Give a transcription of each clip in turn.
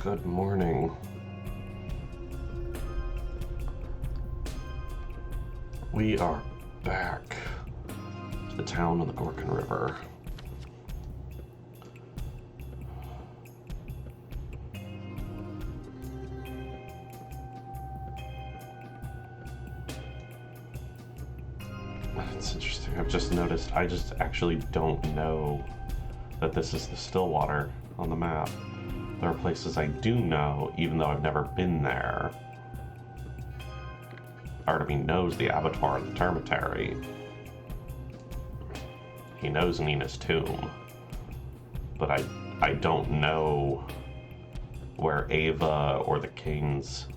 Good morning. We are back to the town on the Gorkin River. It's interesting. I've just noticed I just actually don't know that this is the Stillwater on the map. There are places I do know, even though I've never been there. Part knows the abattoir of the Termitary. He knows Nina's tomb. But I don't know where Ava or the Canes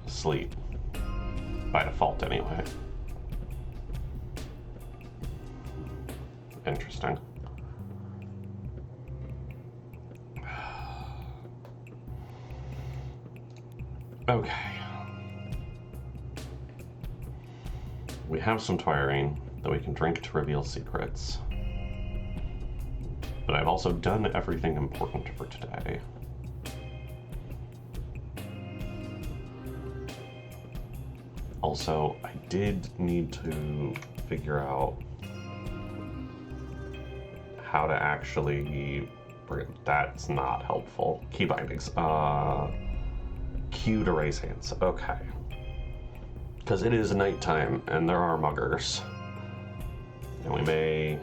sleep. By default, anyway. Interesting. Okay. We have some Twirine that we can drink to reveal secrets. But I've also done everything important for today. Also, I did need to figure out how to actually that's not helpful. Key bindings. Q to raise hands. Okay. Because it is nighttime and there are muggers. And we may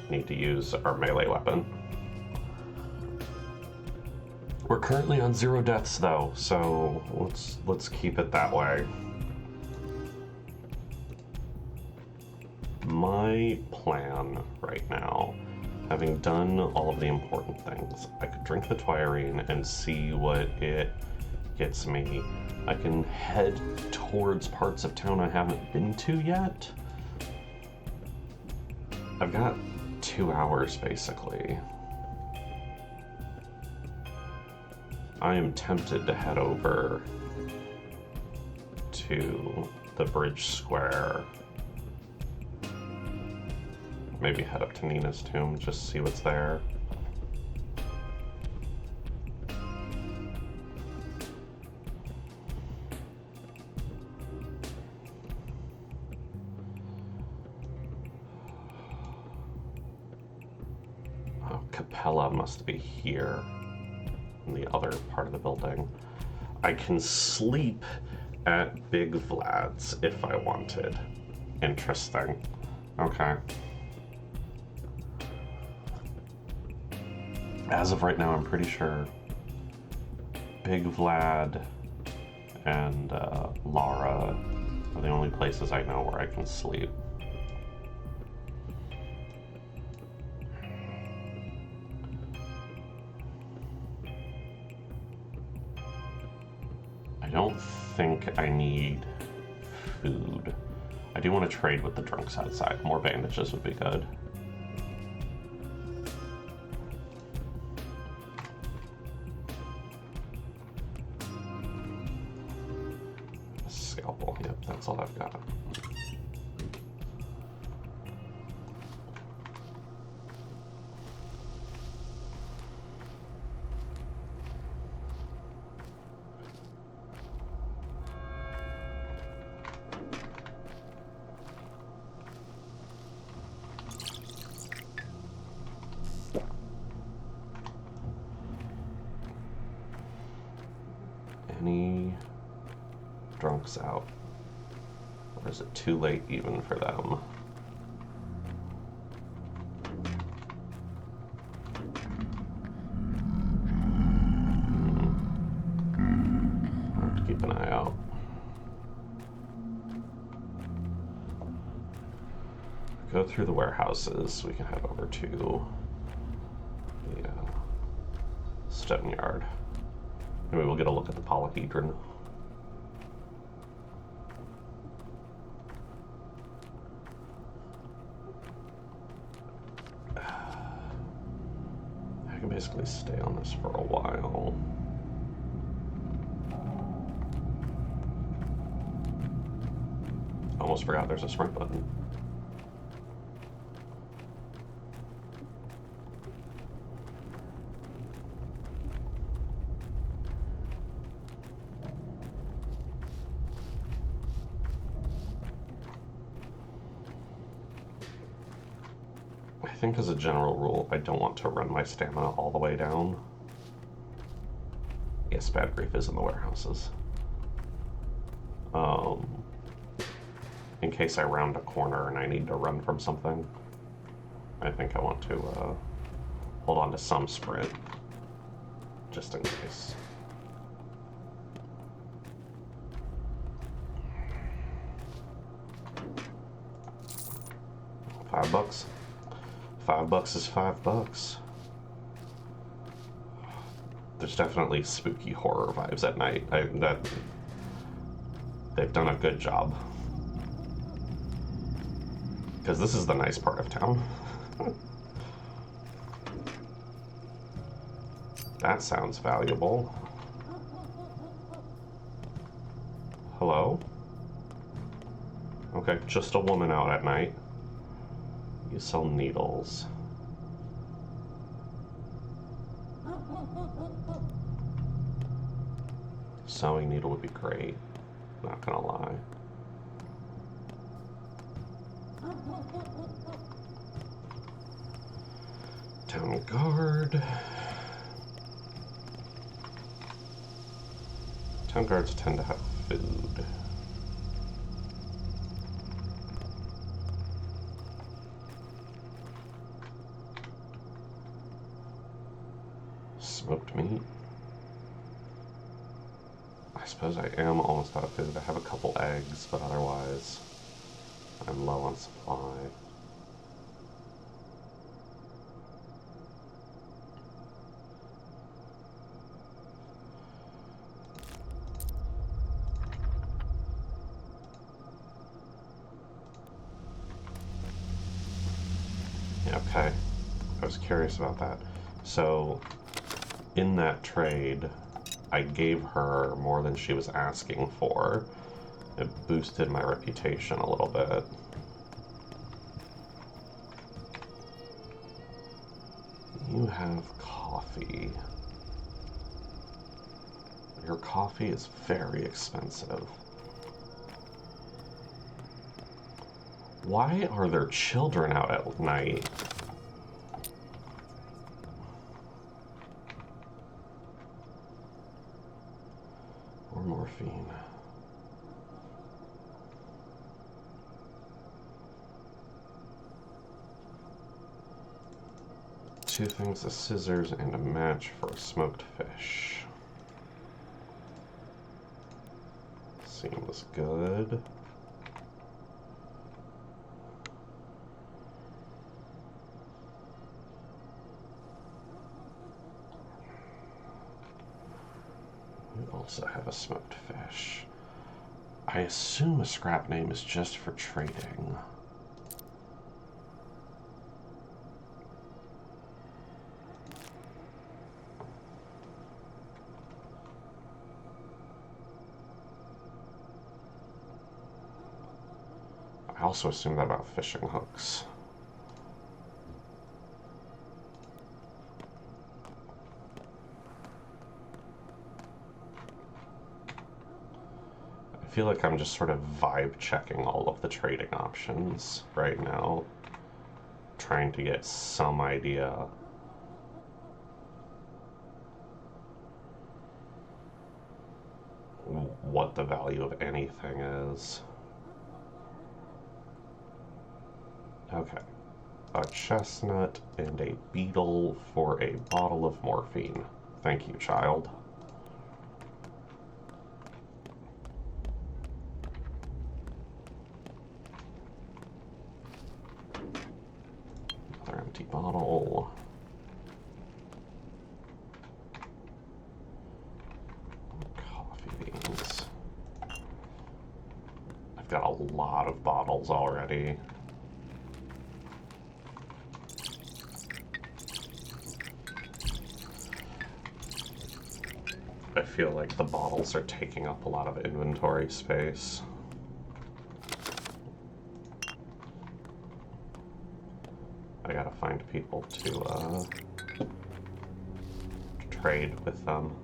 need to use our melee weapon. We're currently on 0 deaths though, so let's keep it that way. My plan right now, having done all of the important things, I could drink the Twirine and see what it gets me. I can head towards parts of town I haven't been to yet. I've got 2 hours basically. I am tempted to head over to the Bridge Square. Maybe head up to Nina's tomb, just see what's there. Oh, Capella must be here in the other part of the building. I can sleep at Big Vlad's if I wanted. Interesting. Okay. As of right now, I'm pretty sure Big Vlad and Lara are the only places I know where I can sleep. I don't think I need food. I do want to trade with the drunks outside. More bandages would be good. Scalpel, yep, that's all I've got. Any drunks out? Or is it too late even for them? I'll have to keep an eye out. Go through the warehouses. We can head over to the stone yard. Maybe we'll get a look at the polyhedron. I can basically stay on this for a while. Almost forgot there's a sprint button. think as a general rule, I don't want to run my stamina all the way down. Yes, bad grief is in the warehouses. In case I round a corner and I need to run from something, I think I want to hold on to some sprint, just in case. $5. $5 is $5. There's definitely spooky horror vibes at night. They've done a good job. Because this is the nice part of town. That sounds valuable. Hello? Okay, just a woman out at night. You sell needles. Sewing needle would be great. Not gonna lie. Town guard. Town guards tend to have food. Smoked meat. I suppose I am almost out of food. I have a couple eggs, but otherwise I'm low on supply. Okay, I was curious about that. So, in that trade, I gave her more than she was asking for. It boosted my reputation a little bit. You have coffee. Your coffee is very expensive. Why are there children out at night? Or morphine. Two things, a scissors and a match for a smoked fish. Seems good. We also have a smoked fish. I assume a scrap name is just for trading. I also assume that about fishing hooks. I feel like I'm just sort of vibe checking all of the trading options right now, trying to get some idea what the value of anything is. Okay. A chestnut and a beetle for a bottle of morphine. Thank you, child. Another empty bottle. Coffee beans. I've got a lot of bottles already. I feel like the bottles are taking up a lot of inventory space. I gotta find people to trade with them.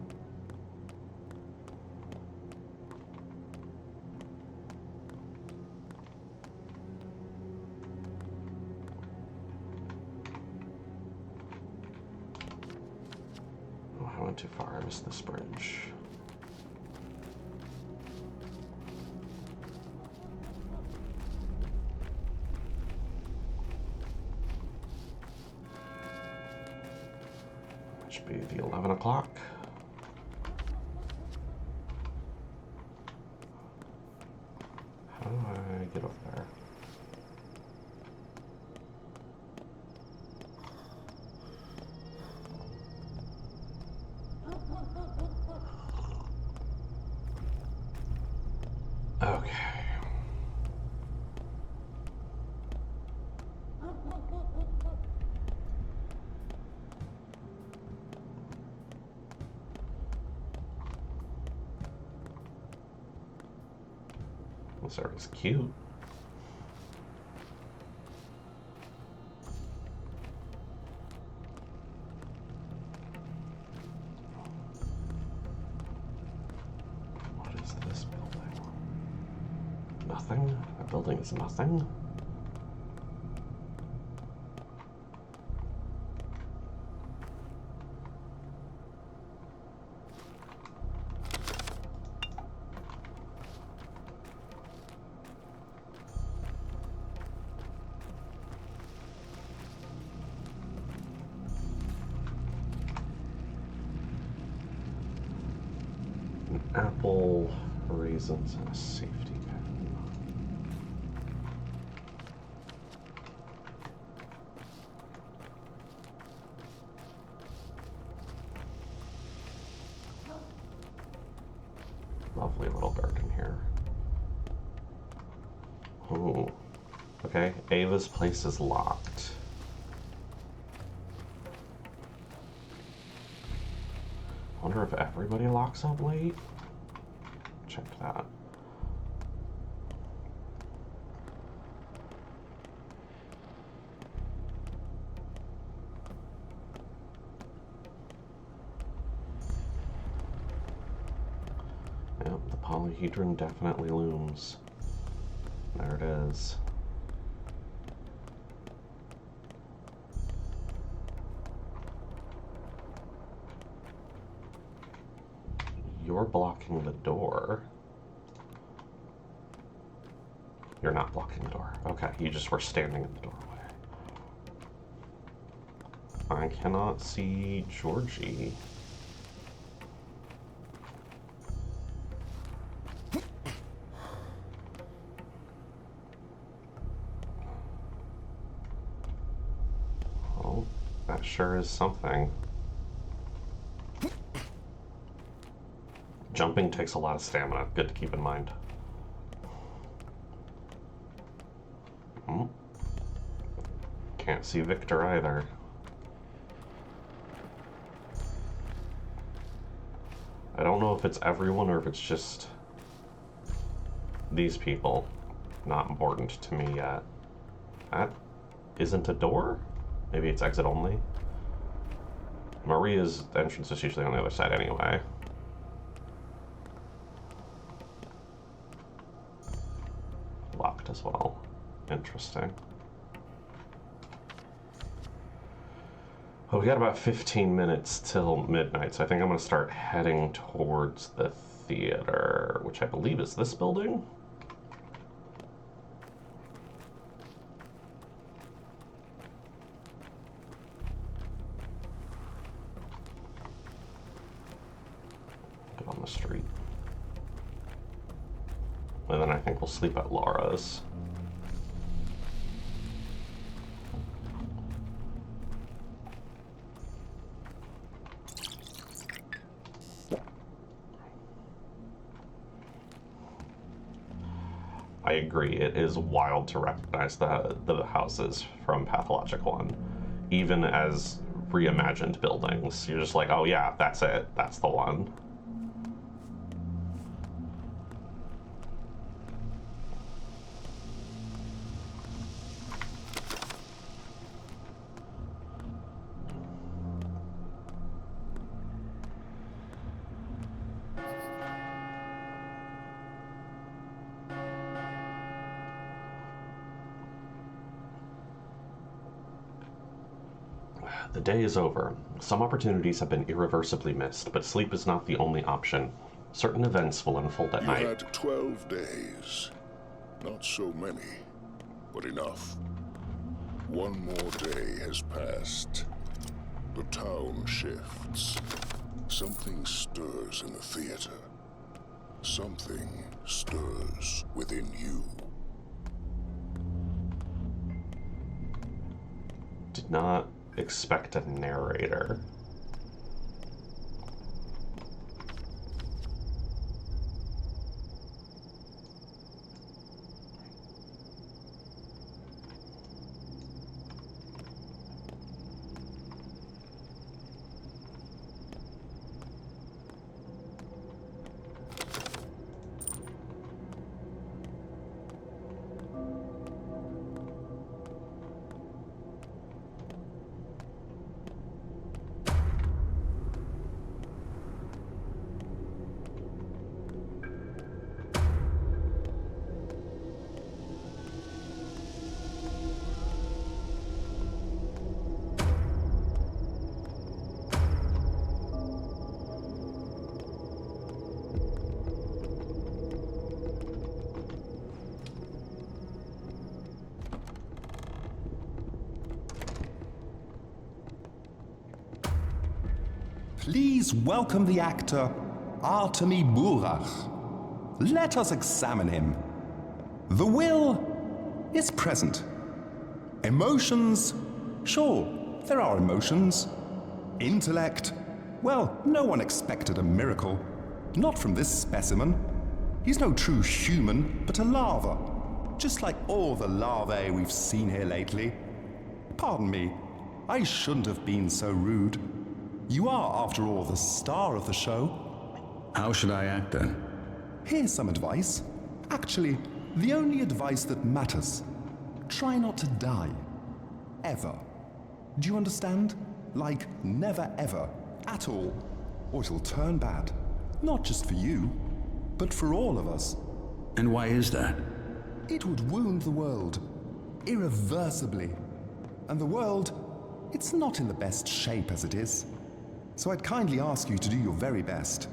went too far. I missed this bridge. Should be the 11 o'clock. How do I get over there? Okay. This area's cute. What is this building? Nothing? That building is nothing? Apple, raisins, and a safety pin. Lovely little garden here. Ooh. Okay, Ava's place is locked. I wonder if everybody locks up late? Check that. Yep, the polyhedron definitely looms. There it is. You're blocking the door. You're not blocking the door. Okay, you just were standing in the doorway. I cannot see Georgie. Oh, that sure is something. Jumping takes a lot of stamina. Good to keep in mind. Can't see Victor either. I don't know if it's everyone or if it's just these people. Not important to me yet. That isn't a door? Maybe it's exit only? Maria's entrance is usually on the other side anyway. Locked as well. Interesting. Well, we got about 15 minutes till midnight, so I think I'm going to start heading towards the theater, which I believe is this building. Get on the street. And then I think we'll sleep at Laura's. I agree, it is wild to recognize the houses from Pathologic 1, even as reimagined buildings. You're just like, oh yeah, that's it, that's the one. The day is over. Some opportunities have been irreversibly missed, but sleep is not the only option. Certain events will unfold at night. You had 12 days. Not so many, but enough. One more day has passed. The town shifts. Something stirs in the theater. Something stirs within you. Did not expect a narrator. Please welcome the actor, Artemi Burach. Let us examine him. The will is present. Emotions? Sure, there are emotions. Intellect? Well, no one expected a miracle. Not from this specimen. He's no true human, but a larva. Just like all the larvae we've seen here lately. Pardon me, I shouldn't have been so rude. You are, after all, the star of the show. How should I act then? Here's some advice. Actually, the only advice that matters. Try not to die. Ever. Do you understand? Like, never ever. At all. Or it'll turn bad. Not just for you, but for all of us. And why is that? It would wound the world. Irreversibly. And the world, it's not in the best shape as it is. So I'd kindly ask you to do your very best.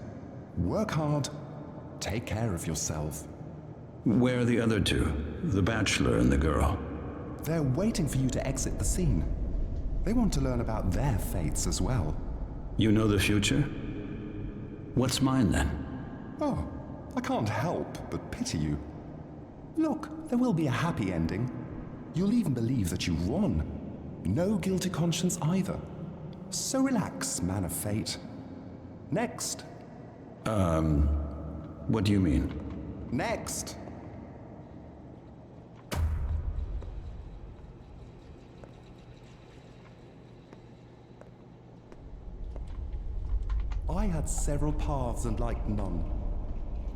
Work hard. Take care of yourself. Where are the other two? The bachelor and the girl? They're waiting for you to exit the scene. They want to learn about their fates as well. You know the future? What's mine then? Oh, I can't help but pity you. Look, there will be a happy ending. You'll even believe that you won. No guilty conscience either. So relax, man of fate. Next. What do you mean? Next. I had several paths and liked none.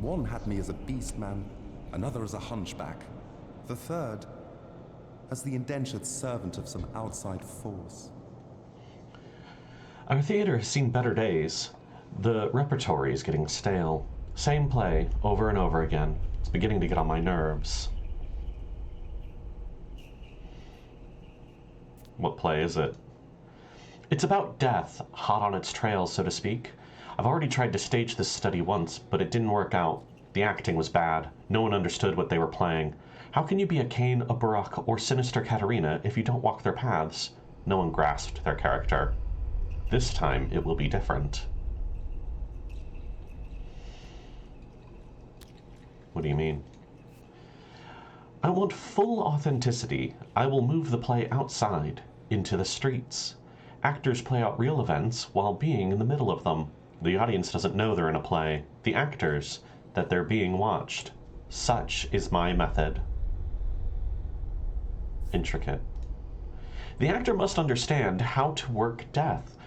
One had me as a beast man, another as a hunchback, the third as the indentured servant of some outside force. Our theater has seen better days. The repertory is getting stale. Same play, over and over again. It's beginning to get on my nerves. What play is it? It's about death, hot on its trail, so to speak. I've already tried to stage this study once, but it didn't work out. The acting was bad. No one understood what they were playing. How can you be a Cain, a Barak, or sinister Katerina if you don't walk their paths? No one grasped their character. This time, it will be different. What do you mean? I want full authenticity. I will move the play outside, into the streets. Actors play out real events while being in the middle of them. The audience doesn't know they're in a play. The actors, that they're being watched. Such is my method. Intricate. The actor must understand how to work death.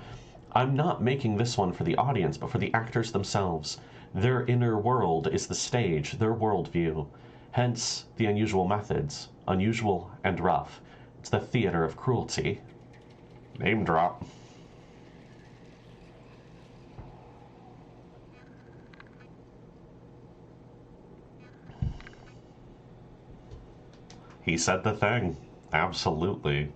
I'm not making this one for the audience, but for the actors themselves. Their inner world is the stage, their worldview. Hence, the unusual methods. Unusual and rough. It's the theater of cruelty. Name drop. He said the thing. Absolutely.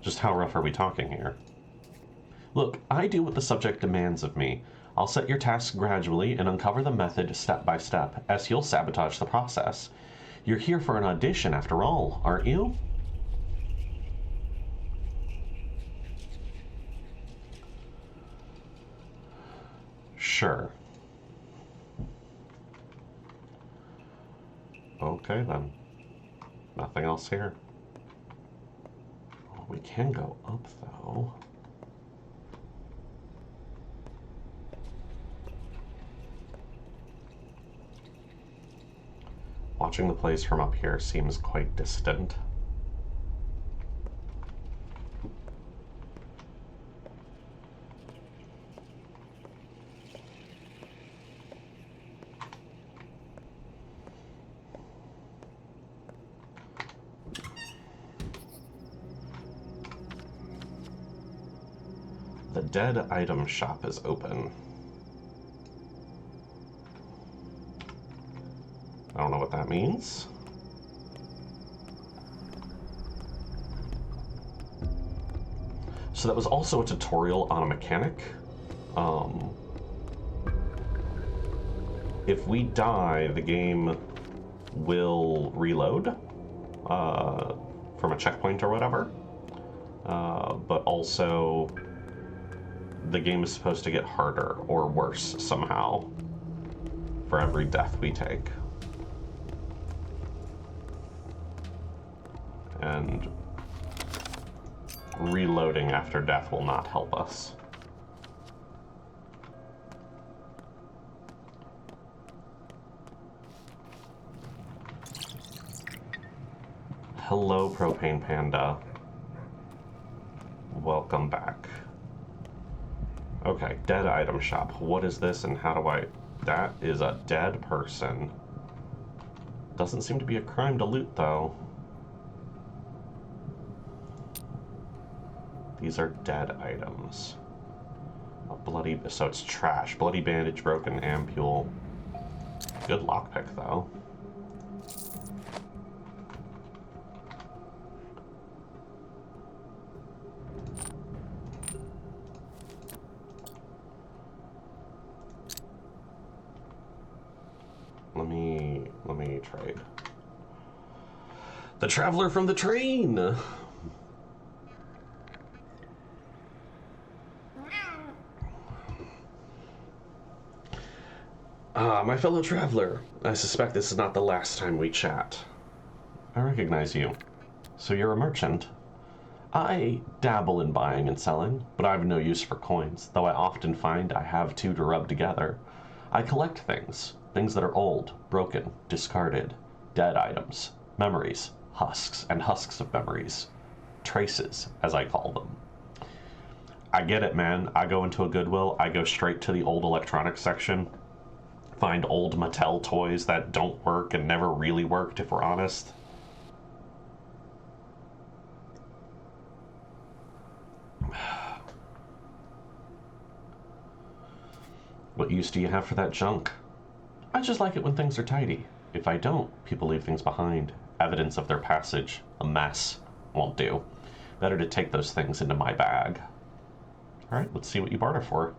Just how rough are we talking here? Look, I do what the subject demands of me. I'll set your tasks gradually and uncover the method step by step, as you'll sabotage the process. You're here for an audition after all, aren't you? Sure. Okay then. Nothing else here. Oh, we can go up though. Watching the place from up here seems quite distant. The dead item shop is open. I don't know what that means. So that was also a tutorial on a mechanic. If we die, the game will reload from a checkpoint or whatever. But also, the game is supposed to get harder or worse somehow for every death we take. And reloading after death will not help us. Hello, Propane Panda. Welcome back. Okay, dead item shop. What is this and how do I... That is a dead person. Doesn't seem to be a crime to loot, though. These are dead items. A bloody... So it's trash. Bloody bandage, broken ampule. Good lockpick, though. Let me trade. The traveler from the train! My fellow traveler, I suspect this is not the last time we chat. I recognize you. So you're a merchant? I dabble in buying and selling, but I've no use for coins, though I often find I have two to rub together. I collect things that are old, broken, discarded, dead items, memories, husks, and husks of memories. Traces, as I call them. I get it, man. I go into a Goodwill, I go straight to the old electronics section, find old Mattel toys that don't work and never really worked, if we're honest. What use do you have for that junk? I just like it when things are tidy. If I don't, people leave things behind. Evidence of their passage. A mess. Won't do. Better to take those things into my bag. Alright, let's see what you barter for.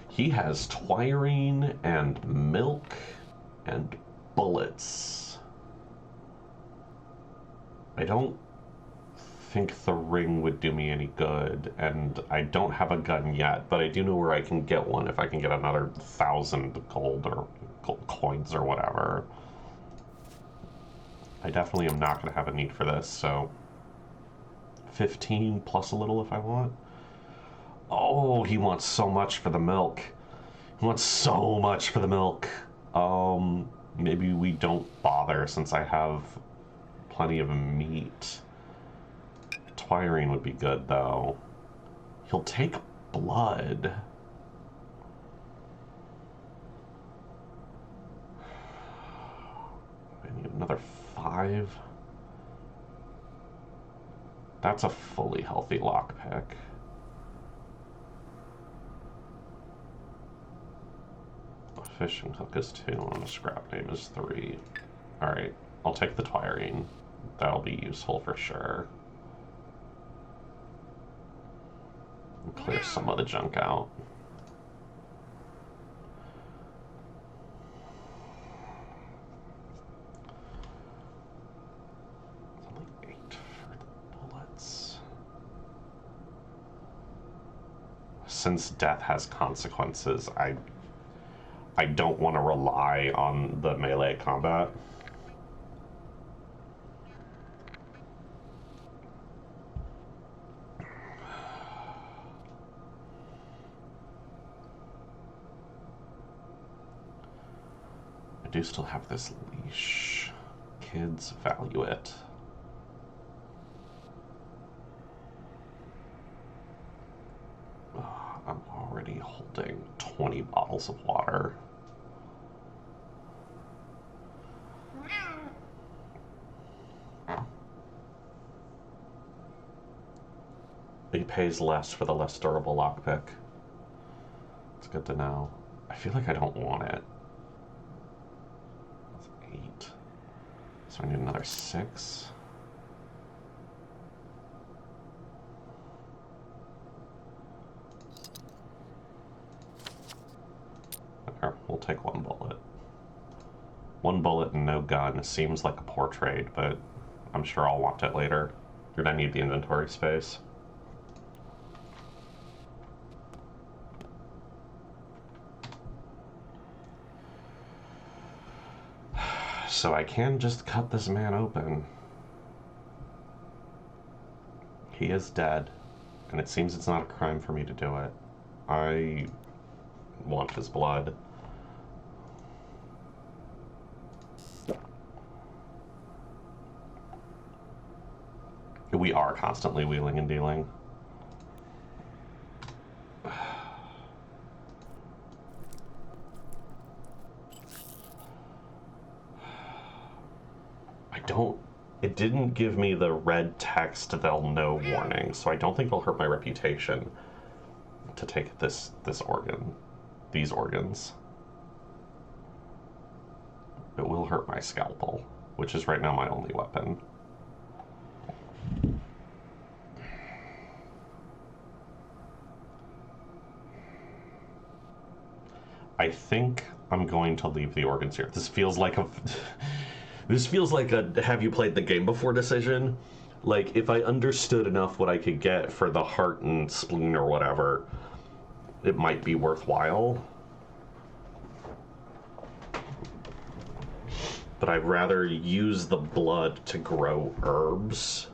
He has twirine and milk and bullets. I don't think the ring would do me any good, and I don't have a gun yet, but I do know where I can get one if I can get another 1,000 gold or gold coins or whatever. I definitely am not going to have a need for this, so 15 plus a little if I want. Oh, he wants so much for the milk. He wants so much for the milk. Maybe we don't bother since I have plenty of meat. Twirine would be good, though. He'll take blood. I need another 5. That's a fully healthy lockpick. A fishing hook is 2, and a scrap name is 3. Alright, I'll take the twirine. That'll be useful for sure. And clear some of the junk out. It's only 8 for the bullets. Since death has consequences, I don't want to rely on the melee combat. I do still have this leash. Kids value it. I'm already holding 20 bottles of water. He pays less for the less durable lockpick. It's good to know. I feel like I don't want it. That's 8. So I need another 6. There, we'll take 1 bullet. 1 bullet and no gun seems like a poor trade, but I'm sure I'll want it later. You're gonna need the inventory space. So I can just cut this man open. He is dead, and it seems it's not a crime for me to do it. I want his blood. We are constantly wheeling and dealing. It didn't give me the red text they'll know warning, so I don't think it'll hurt my reputation to take these organs. It will hurt my scalpel, which is right now my only weapon. I think I'm going to leave the organs here. This feels like a have you played the game before decision. Like, if I understood enough what I could get for the heart and spleen or whatever, it might be worthwhile. But I'd rather use the blood to grow herbs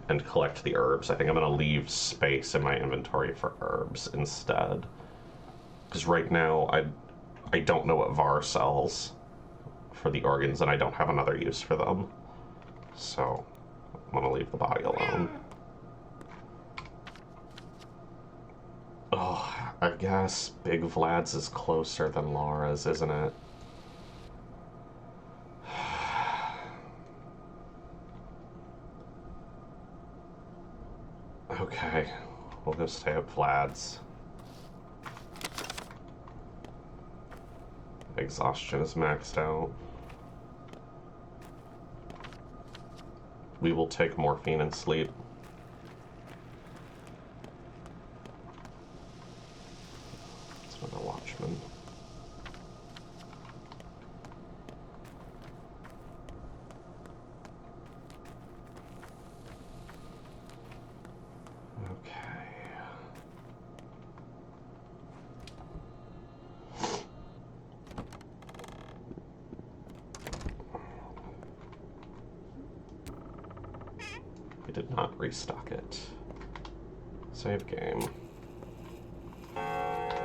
and collect the herbs. I think I'm going to leave space in my inventory for herbs instead. Because right now, I don't know what VAR sells for the organs, and I don't have another use for them. So, I'm going to leave the body alone. Oh, I guess Big Vlad's is closer than Laura's, isn't it? Okay, we'll go stay at Vlad's. Exhaustion is maxed out. We will take morphine and sleep. It's another watchman. Did not restock it. Save game.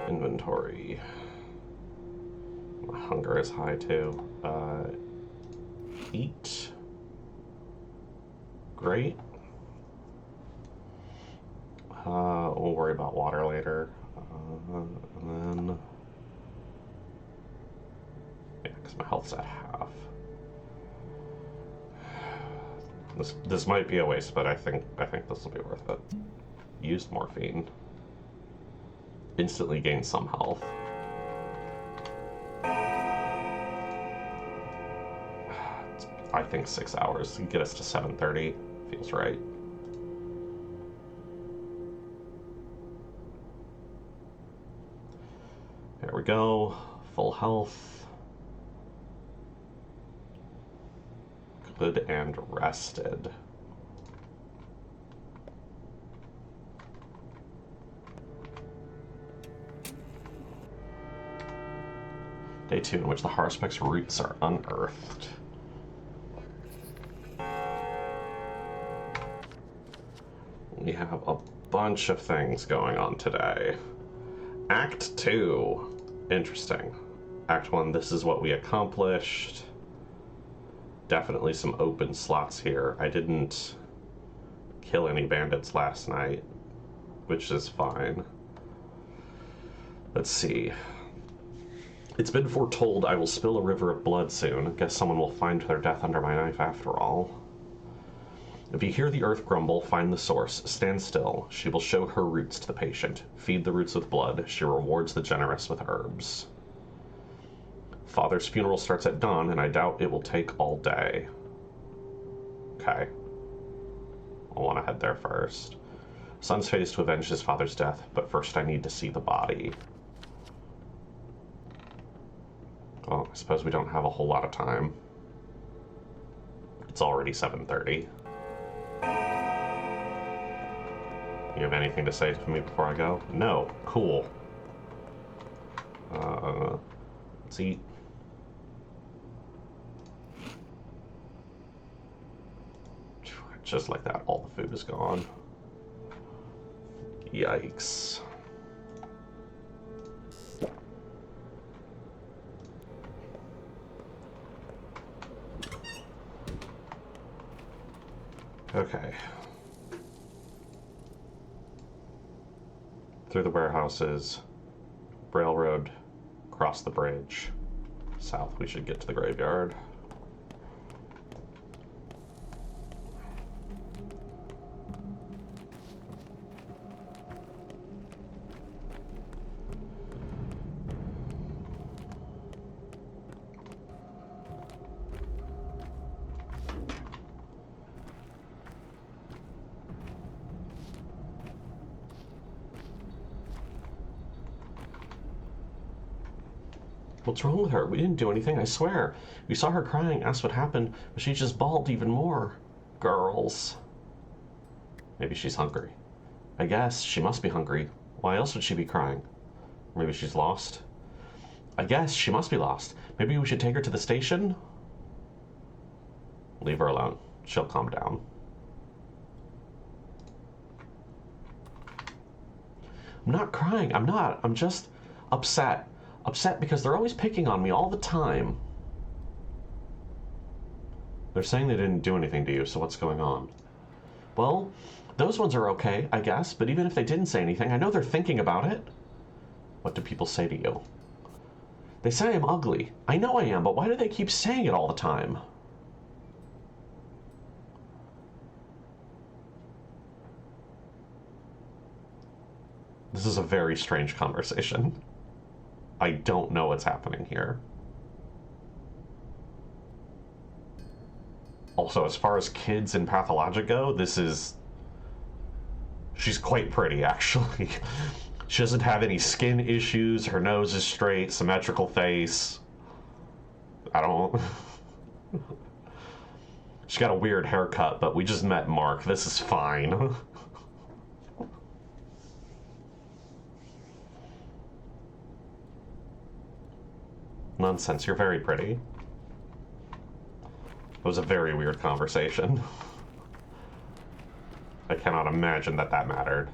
Inventory. My hunger is high too. Eat. Great. We'll worry about water later. And then... yeah, because my health's at half. This might be a waste, but I think this will be worth it. Used morphine. Instantly gain some health. I think 6 hours. Get us to 7:30. Feels right. There we go. Full health. Good and rested. Day 2, in which the Harspec's roots are unearthed. We have a bunch of things going on today. Act 2. Interesting. Act 1, this is what we accomplished. Definitely some open slots here. I didn't kill any bandits last night, which is fine. Let's see. It's been foretold I will spill a river of blood soon. Guess someone will find their death under my knife after all. If you hear the earth grumble, find the source. Stand still. She will show her roots to the patient. Feed the roots with blood. She rewards the generous with herbs. Father's funeral starts at dawn, and I doubt it will take all day. Okay. I want to head there first. Son's phase to avenge his father's death, but first I need to see the body. Well, I suppose we don't have a whole lot of time. It's already 7:30. You have anything to say to me before I go? No. Cool. Let's eat. Just like that, all the food is gone. Yikes. Okay. Through the warehouses, railroad, cross the bridge. South, we should get to the graveyard. What's wrong with her? We didn't do anything, I swear. We saw her crying, asked what happened, but she just bawled even more. Girls. Maybe she's hungry. I guess she must be hungry. Why else would she be crying? Maybe she's lost. I guess she must be lost. Maybe we should take her to the station? Leave her alone. She'll calm down. I'm not crying. I'm not. I'm just upset. Upset because they're always picking on me all the time. They're saying they didn't do anything to you, so what's going on? Well, those ones are okay, I guess, but even if they didn't say anything, I know they're thinking about it. What do people say to you? They say I'm ugly. I know I am, but why do they keep saying it all the time? This is a very strange conversation. I don't know what's happening here. Also, as far as kids in Pathologic go, she's quite pretty, actually. She doesn't have any skin issues, her nose is straight, symmetrical face. I don't... She's got a weird haircut, but we just met Mark. This is fine. Nonsense, you're very pretty. It was a very weird conversation. I cannot imagine that that mattered.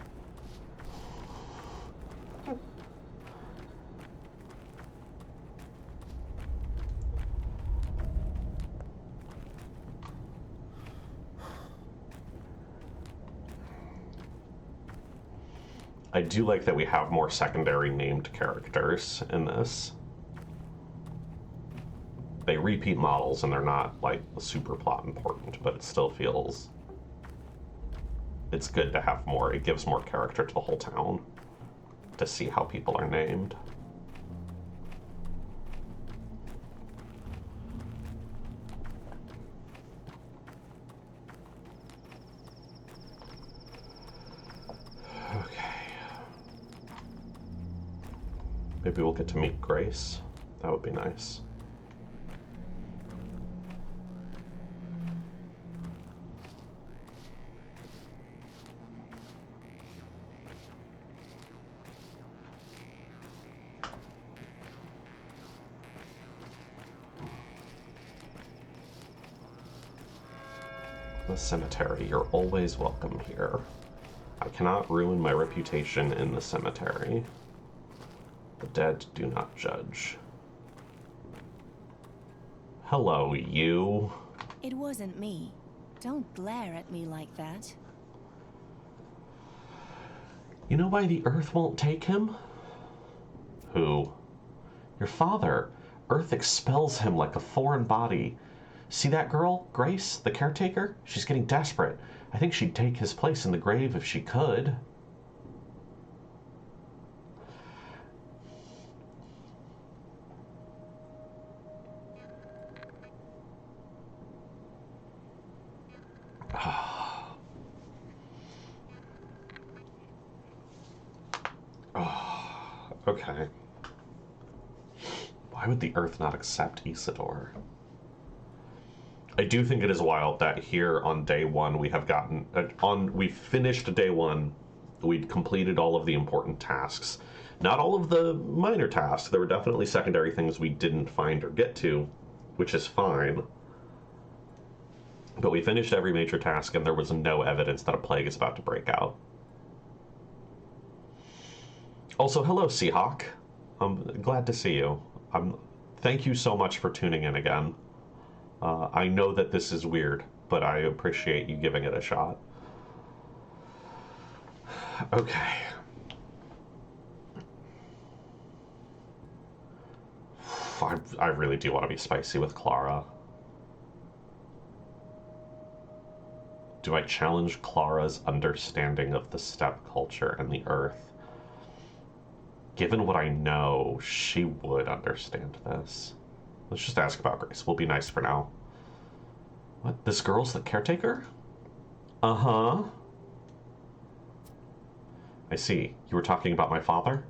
I do like that we have more secondary named characters in this. They repeat models and they're not like super plot important, but it still feels it's good to have more. It gives more character to the whole town to see how people are named. Maybe we'll get to meet Grace. That would be nice. The cemetery. You're always welcome here. I cannot ruin my reputation in the cemetery. The dead do not judge. Hello, you. It wasn't me. Don't glare at me like that. You know why the Earth won't take him? Who? Your father. Earth expels him like a foreign body. See that girl, Grace, the caretaker? She's getting desperate. I think she'd take his place in the grave if she could. Okay. Why would the Earth not accept Isidore? I do think it is wild that here on day one we have gotten we finished day one. We'd completed all of the important tasks. Not all of the minor tasks. There were definitely secondary things we didn't find or get to, which is fine. But we finished every major task and there was no evidence that a plague is about to break out. Also, hello, Seahawk. I'm glad to see you. Thank you so much for tuning in again. I know that this is weird, but I appreciate you giving it a shot. Okay. I really do want to be spicy with Clara. Do I challenge Clara's understanding of the steppe culture and the Earth? Given what I know, she would understand this. Let's just ask about Grace. We'll be nice for now. What? This girl's the caretaker? Uh-huh. I see. You were talking about my father?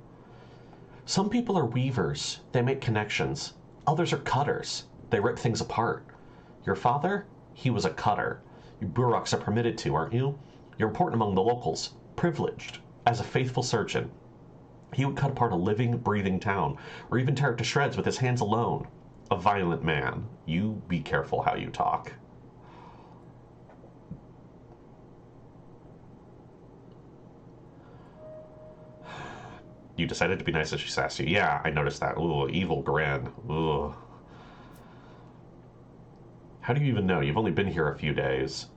Some people are weavers. They make connections. Others are cutters. They rip things apart. Your father? He was a cutter. You Buraks are permitted to, aren't you? You're important among the locals. Privileged. As a faithful surgeon. He would cut apart a living, breathing town, or even tear it to shreds with his hands alone. A violent man. You be careful how you talk. You decided to be nice as she sassed you. Yeah, I noticed that. Ooh, evil grin. Ooh. How do you even know? You've only been here a few days.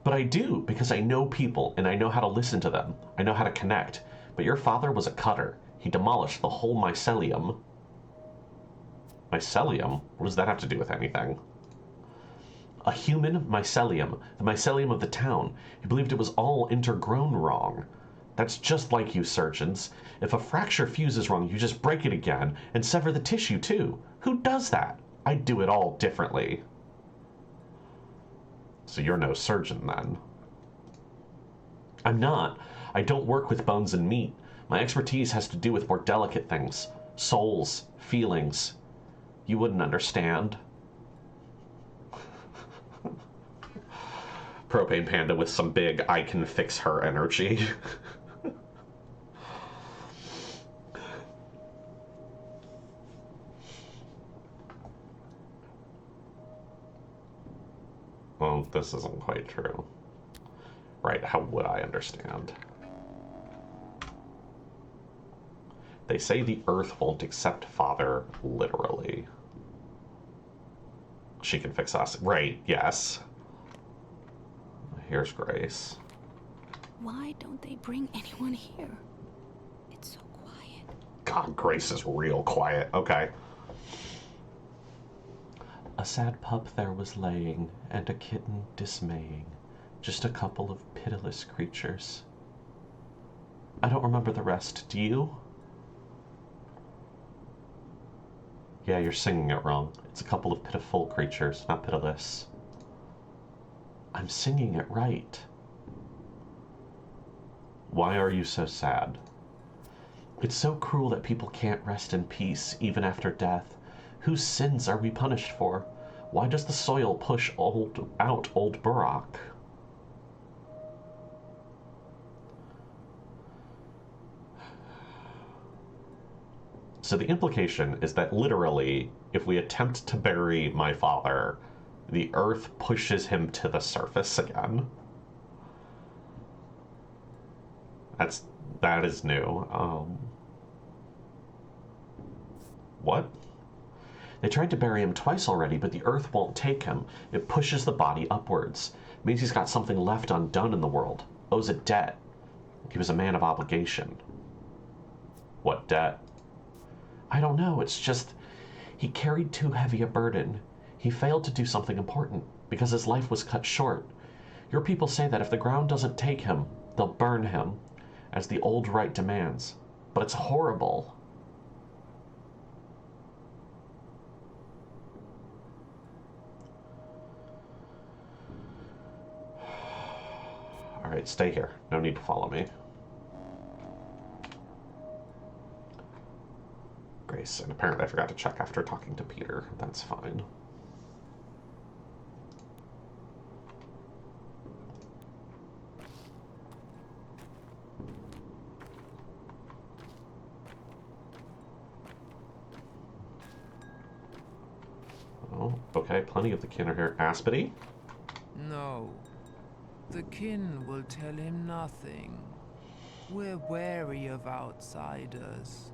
But I do, because I know people, and I know how to listen to them. I know how to connect. But your father was a cutter. He demolished the whole mycelium. Mycelium? What does that have to do with anything? A human mycelium. The mycelium of the town. He believed it was all intergrown wrong. That's just like you surgeons. If a fracture fuses wrong, you just break it again and sever the tissue too. Who does that? I'd do it all differently. So you're no surgeon then. I'm not. I don't work with bones and meat. My expertise has to do with more delicate things. Souls, feelings. You wouldn't understand. Propane Panda with some big I can fix her energy. Well, this isn't quite true. Right, how would I understand? They say the Earth won't accept Father literally. She can fix us. Right, yes. Here's Grace. Why don't they bring anyone here? It's so quiet. God, Grace is real quiet. Okay. A sad pup there was laying, and a kitten dismaying. Just a couple of pitiless creatures. I don't remember the rest, do you? Yeah, you're singing it wrong. It's a couple of pitiful creatures, not pitiless. I'm singing it right. Why are you so sad? It's so cruel that people can't rest in peace even after death. Whose sins are we punished for? Why does the soil push out old Burak? So the implication is that literally, if we attempt to bury my father, the earth pushes him to the surface again. That is new. What? They tried to bury him twice already, but the earth won't take him. It pushes the body upwards. It means he's got something left undone in the world. Owes a debt. He was a man of obligation. What debt? I don't know. It's just he carried too heavy a burden. He failed to do something important because his life was cut short. Your people say that if the ground doesn't take him, they'll burn him, as the old rite demands. But it's horrible. Alright, stay here. No need to follow me. Grace, and apparently I forgot to check after talking to Peter. That's fine. Oh, okay, plenty of the kin are here. Aspity? No. The kin will tell him nothing. We're wary of outsiders.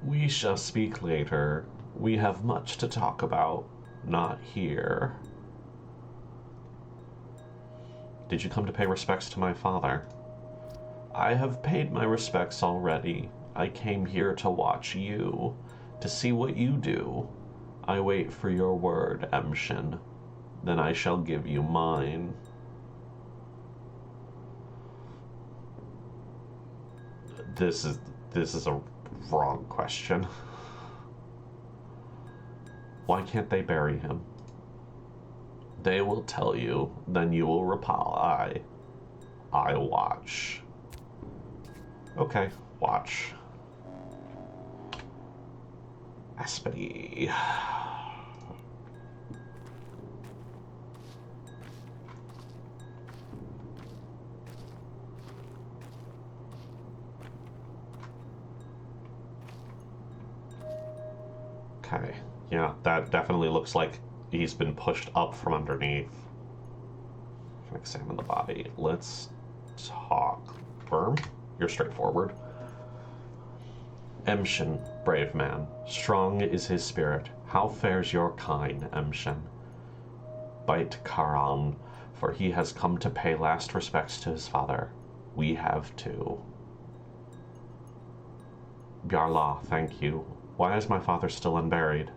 We shall speak later. We have much to talk about. Not here. Did you come to pay respects to my father? I have paid my respects already. I came here to watch you, to see what you do. I wait for your word, Emshin. Then I shall give you mine. This is a wrong question. Why can't they bury him? They will tell you, then you will reply. I watch. Okay, watch. Aspity. Okay, yeah, that definitely looks like he's been pushed up from underneath. I can examine the body. Let's talk. Worm, you're straightforward. Emshin, brave man, strong is his spirit. How fares your kind, Emshin? Bite Karan, for he has come to pay last respects to his father. We have too. Bjarla, thank you. Why is my father still unburied?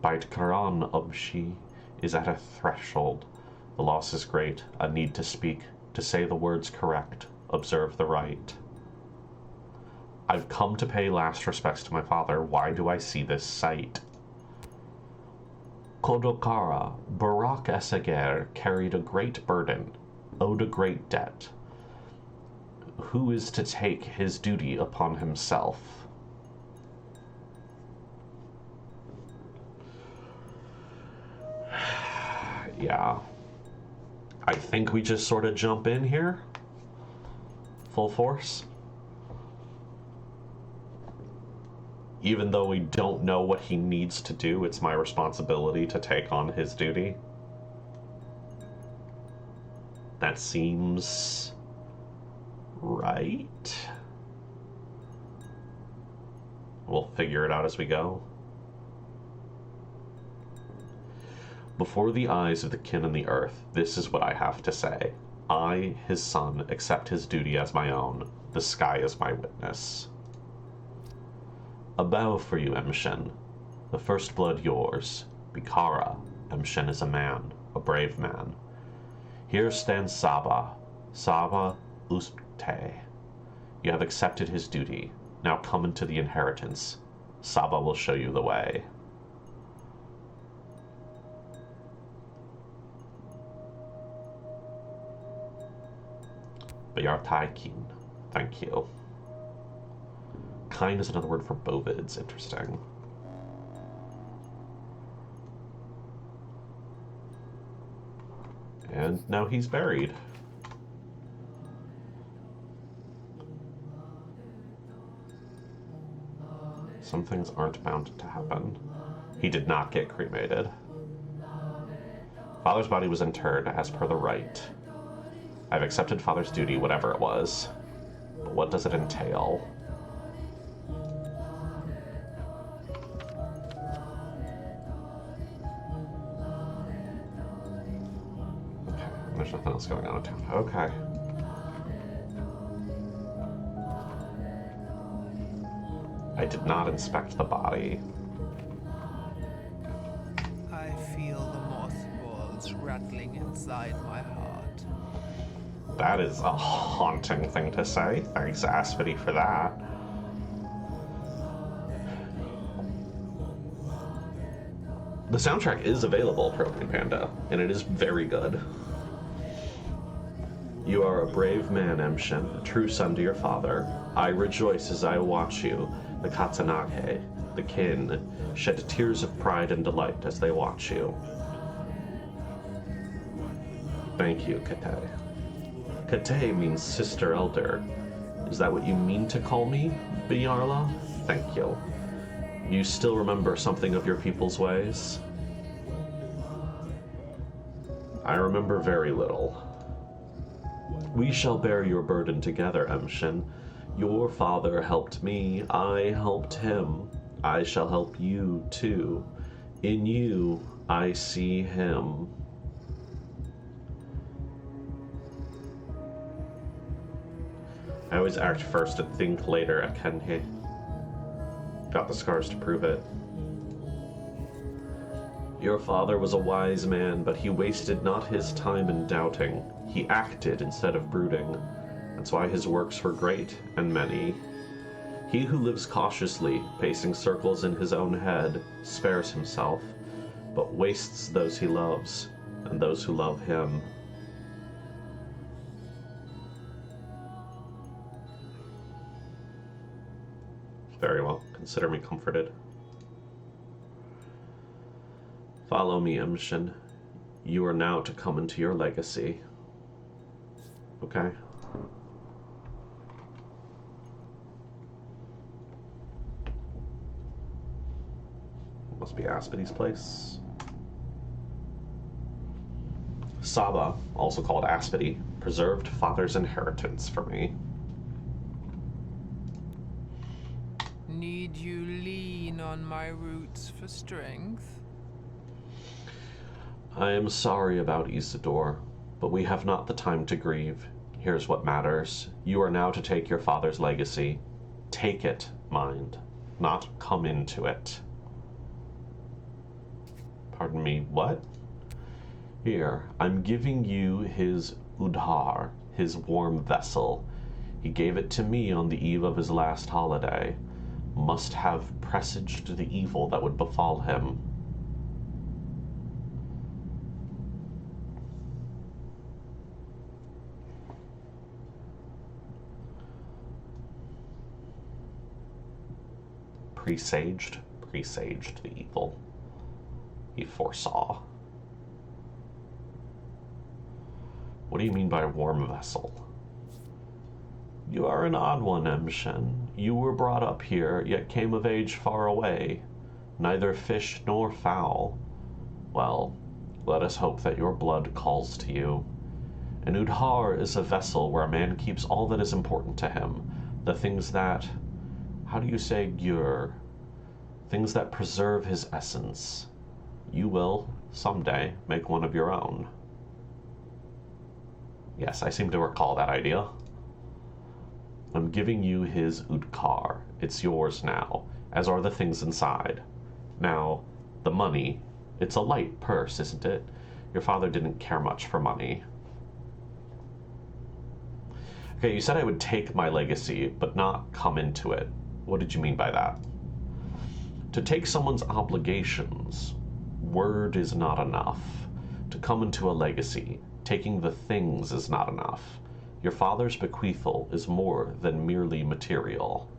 Bite Karan, Ubshi, is at a threshold. The loss is great, a need to speak, to say the words correct, observe the right. I've come to pay last respects to my father. Why do I see this sight? Kodokara, Burak Esager carried a great burden, owed a great debt. Who is to take his duty upon himself? Yeah. I think we just sort of jump in here. Full force. Even though we don't know what he needs to do, it's my responsibility to take on his duty. That seems right. We'll figure it out as we go. Before the eyes of the kin and the earth, this is what I have to say. I, his son, accept his duty as my own. The sky is my witness. A bow for you, Emshin. The first blood yours. Bikara, Emshin is a man, a brave man. Here stands Saba. Saba Uste. You have accepted his duty. Now come into the inheritance. Saba will show you the way. Bayartaikin, thank you. Kine is another word for bovids. Interesting. And now he's buried. Some things aren't bound to happen. He did not get cremated. Father's body was interred as per the rite. I've accepted Father's duty, whatever it was. But what does it entail? Okay, there's nothing else going on in town. Okay. I did not inspect the body. I feel the mothballs rattling inside my heart. That is a haunting thing to say. Thanks, Aspity, for that. The soundtrack is available, Propane Panda, and it is very good. You are a brave man, Emshin, a true son to your father. I rejoice as I watch you, the Katsunage, the kin, shed tears of pride and delight as they watch you. Thank you, Kate. Kate means sister elder. Is that what you mean to call me, Binyarla? Thank you. You still remember something of your people's ways? I remember very little. We shall bear your burden together, Emshin. Your father helped me, I helped him. I shall help you, too. In you, I see him. I always act first and think later, Akenhe. Got the scars to prove it. Your father was a wise man, but he wasted not his time in doubting. He acted instead of brooding. That's why his works were great and many. He who lives cautiously, pacing circles in his own head, spares himself, but wastes those he loves, and those who love him. Very well. Consider me comforted. Follow me, Emshin. You are now to come into your legacy. Okay. Must be Aspidy's place. Saba, also called Aspity, preserved father's inheritance for me. Need you lean on my roots for strength? I am sorry about Isidore, but we have not the time to grieve. Here's what matters. You are now to take your father's legacy. Take it, mind, not come into it. Pardon me, what? Here, I'm giving you his udhar, his warm vessel. He gave it to me on the eve of his last holiday. Must have presaged the evil that would befall him. Presaged the evil. He foresaw. What do you mean by warm vessel? You are an odd one, Emshin. You were brought up here, yet came of age far away, neither fish nor fowl. Well, let us hope that your blood calls to you. An udhar is a vessel where a man keeps all that is important to him, the things that, how do you say, gyur? Things that preserve his essence. You will, someday, make one of your own. Yes, I seem to recall that idea. I'm giving you his udkar. It's yours now, as are the things inside. Now, the money, it's a light purse, isn't it? Your father didn't care much for money. Okay, you said I would take my legacy, but not come into it. What did you mean by that? To take someone's obligations, word is not enough. To come into a legacy, taking the things is not enough. Your father's bequeathal is more than merely material.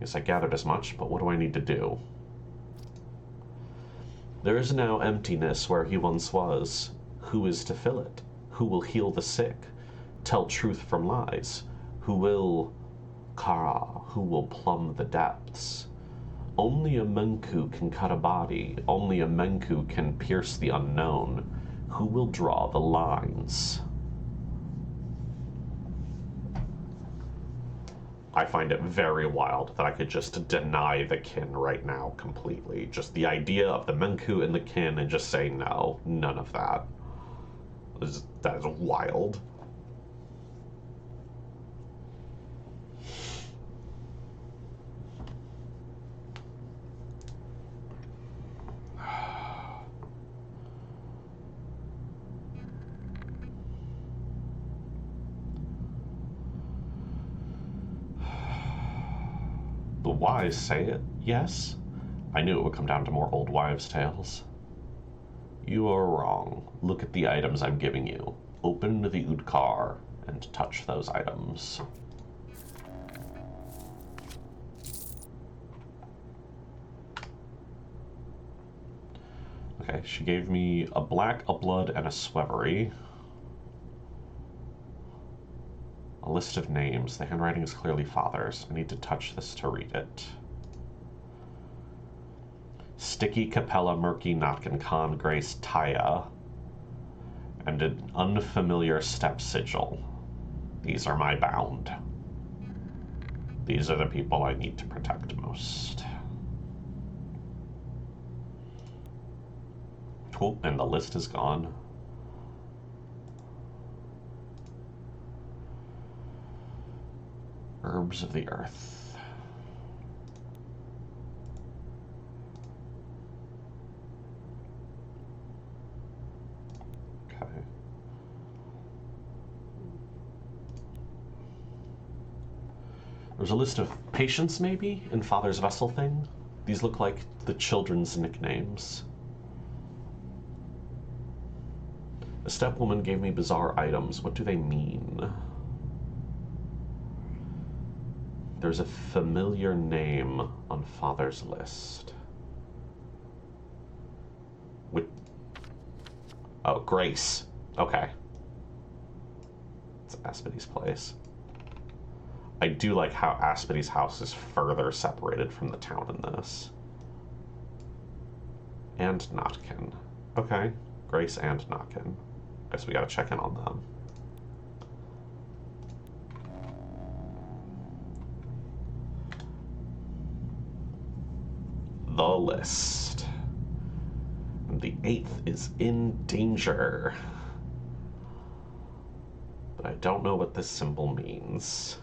Yes, I gathered as much, but what do I need to do? There is now emptiness where he once was. Who is to fill it? Who will heal the sick? Tell truth from lies? Who will... Kara, who will plumb the depths? Only a Menku can cut a body. Only a Menku can pierce the unknown. Who will draw the lines? I find it very wild that I could just deny the kin right now completely. Just the idea of the Menku and the kin and just say no, none of that. That is wild. The wise say it, yes. I knew it would come down to more old wives' tales. You are wrong. Look at the items I'm giving you. Open the Udkar and touch those items. Okay, she gave me a black, a blood, and a swevery. A list of names. The handwriting is clearly Father's. I need to touch this to read it. Sticky, Capella, Murky, Notkin, Khan, Grace, Taya, and an unfamiliar step sigil. These are my bound. These are the people I need to protect most. Cool, and the list is gone. Herbs of the earth. Okay. There's a list of patients, maybe, in Father's Vessel thing. These look like the children's nicknames. A stepwoman gave me bizarre items. What do they mean? There's a familiar name on Father's list. Oh, Grace. Okay. It's Aspidy's place. I do like how Aspidy's house is further separated from the town in this. And Notkin. Okay. Grace and Notkin. Guess we gotta check in on them. The list. And the 8th is in danger. But I don't know what this symbol means.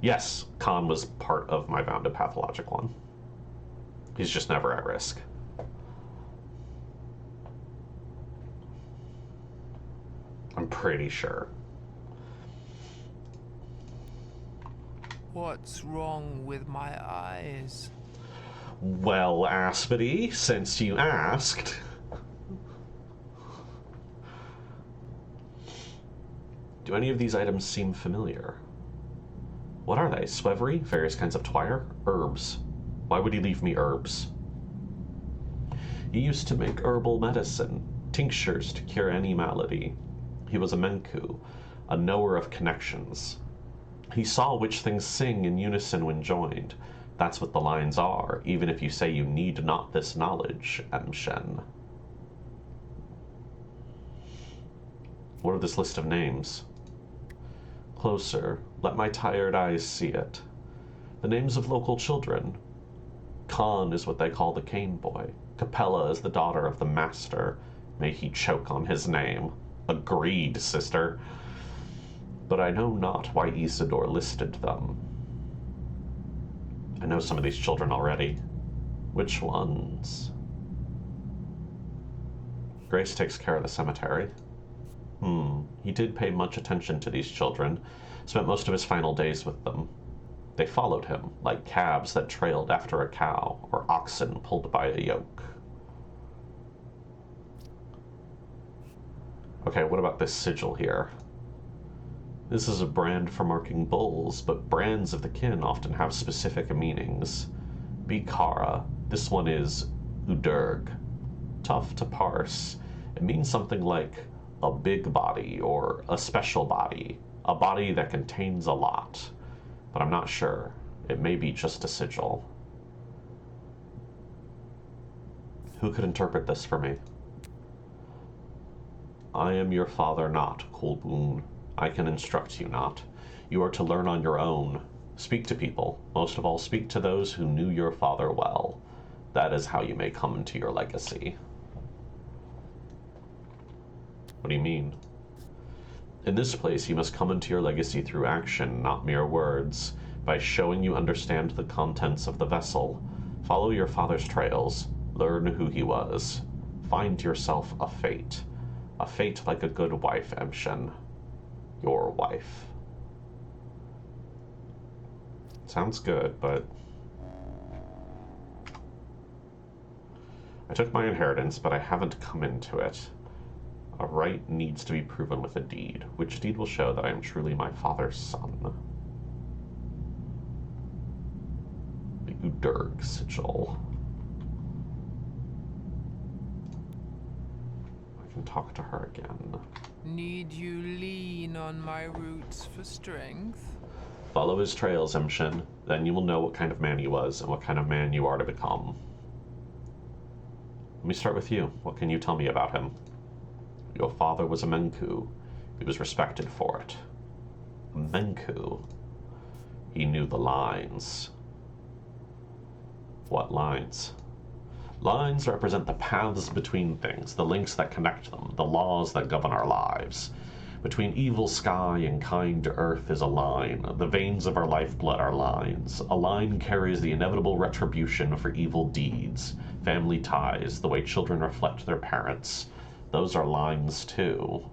Yes, Khan was part of my bounded pathologic one. He's just never at risk. I'm pretty sure. What's wrong with my eyes? Well, Aspity, since you asked. Do any of these items seem familiar? What are they? Swevery? Various kinds of twire? Herbs. Why would he leave me herbs? He used to make herbal medicine, tinctures to cure any malady. He was a Menku, a knower of connections. He saw which things sing in unison when joined. That's what the lines are, even if you say you need not this knowledge, M-Shen. What are this list of names? Closer, let my tired eyes see it. The names of local children. Khan is what they call the cane boy. Capella is the daughter of the master. May he choke on his name. Agreed, sister. But I know not why Isidore listed them. I know some of these children already. Which ones? Grace takes care of the cemetery. He did pay much attention to these children, spent most of his final days with them. They followed him, like calves that trailed after a cow, or oxen pulled by a yoke. Okay, what about this sigil here? This is a brand for marking bulls, but brands of the kin often have specific meanings. Bikara. This one is Udurg. Tough to parse. It means something like a big body or a special body, a body that contains a lot. But I'm not sure. It may be just a sigil. Who could interpret this for me? I am your father not, Kolbun. I can instruct you not. You are to learn on your own. Speak to people. Most of all, speak to those who knew your father well. That is how you may come into your legacy. What do you mean? In this place, you must come into your legacy through action, not mere words, by showing you understand the contents of the vessel. Follow your father's trails. Learn who he was. Find yourself a fate. A fate like a good wife, Emshin. Your wife. Sounds good, but... I took my inheritance, but I haven't come into it. A right needs to be proven with a deed. Which deed will show that I am truly my father's son? The Udurg sigil. I can talk to her again. Need you lean on my roots for strength? Follow his trails, Emshin. Then you will know what kind of man he was and what kind of man you are to become. Let me start with you. What can you tell me about him? Your father was a Menku. He was respected for it. A Menku. He knew the lines. What lines? Lines represent the paths between things, the links that connect them, the laws that govern our lives. Between evil sky and kind earth is a line. The veins of our lifeblood are lines. A line carries the inevitable retribution for evil deeds, family ties, the way children reflect their parents. Those are lines too.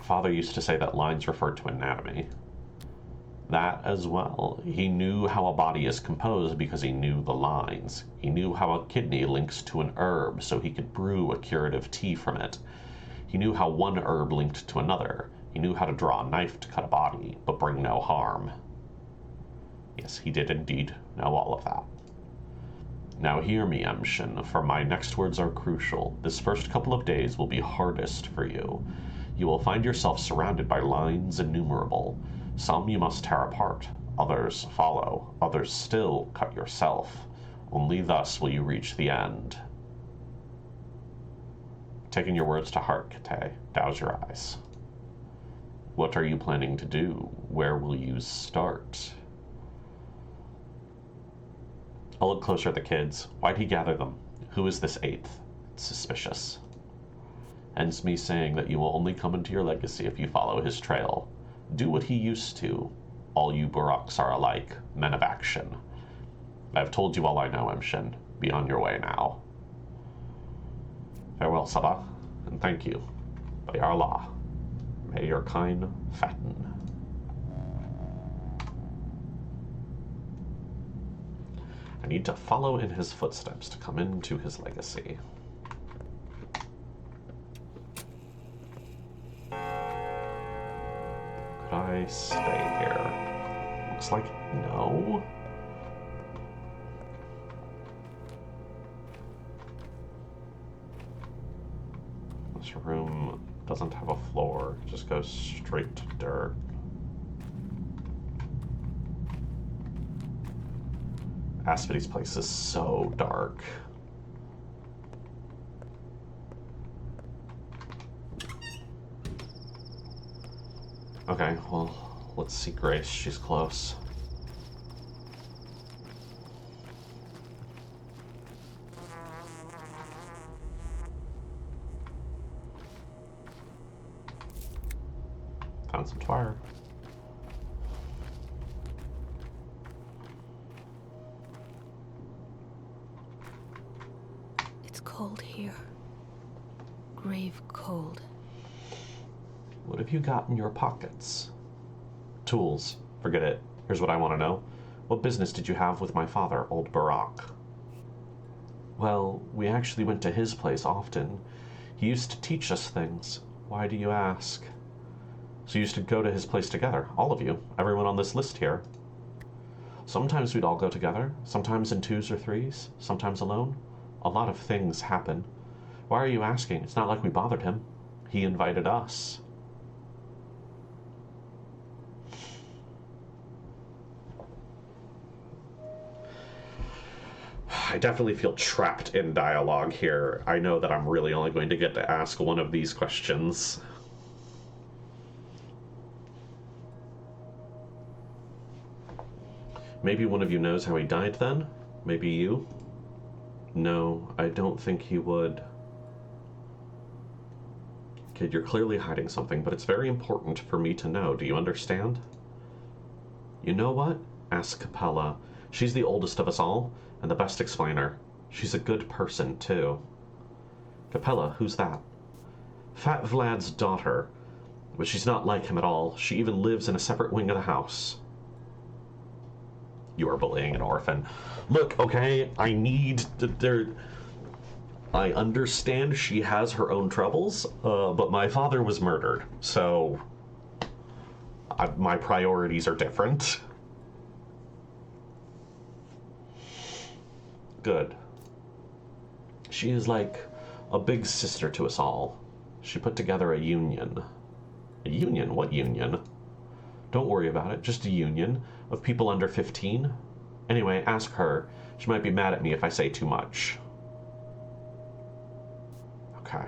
Father used to say that lines referred to anatomy. That as well. He knew how a body is composed because he knew the lines. He knew how a kidney links to an herb so he could brew a curative tea from it. He knew how one herb linked to another. He knew how to draw a knife to cut a body, but bring no harm. Yes, he did indeed know all of that. Now hear me, Emshin, for my next words are crucial. This first couple of days will be hardest for you. You will find yourself surrounded by lines innumerable. Some you must tear apart, others follow, others still cut yourself. Only thus will you reach the end. Taking your words to heart, Kate, douse your eyes. What are you planning to do? Where will you start? I'll look closer at the kids. Why'd he gather them? Who is this eighth? It's suspicious. Hence me saying that you will only come into your legacy if you follow his trail. Do what he used to. All you Buraks are alike, men of action. I've told you all I know, Emshin. Be on your way now. Farewell, Sabah, and thank you. By Allah, may your kind fatten. I need to follow in his footsteps to come into his legacy. Could I stay here? Looks like no. This room doesn't have a floor, it just goes straight to dirt. Aspidy's place is so dark. Okay, well, let's see Grace. She's close. Found some fire. It's cold here. Grave cold. What have you got in your pockets? Tools. Forget it. Here's what I want to know. What business did you have with my father, old Barak? Well, we actually went to his place often. He used to teach us things. Why do you ask? So you used to go to his place together, all of you, everyone on this list here. Sometimes we'd all go together, sometimes in twos or threes, sometimes alone. A lot of things happen. Why are you asking? It's not like we bothered him. He invited us. I definitely feel trapped in dialogue here. I know that I'm really only going to get to ask one of these questions. Maybe one of you knows how he died then? Maybe you? No, I don't think he would. Kid, you're clearly hiding something, but it's very important for me to know. Do you understand? You know what? Asked Capella. She's the oldest of us all, and the best explainer. She's a good person, too. Capella, who's that? Fat Vlad's daughter. But she's not like him at all. She even lives in a separate wing of the house. You are bullying an orphan. Look, okay, I understand she has her own troubles, but my father was murdered, so my priorities are different. Good. She is like a big sister to us all. She put together a union. A union? What union? Don't worry about it, just a union of people under 15. Anyway, ask her. She might be mad at me if I say too much. Okay.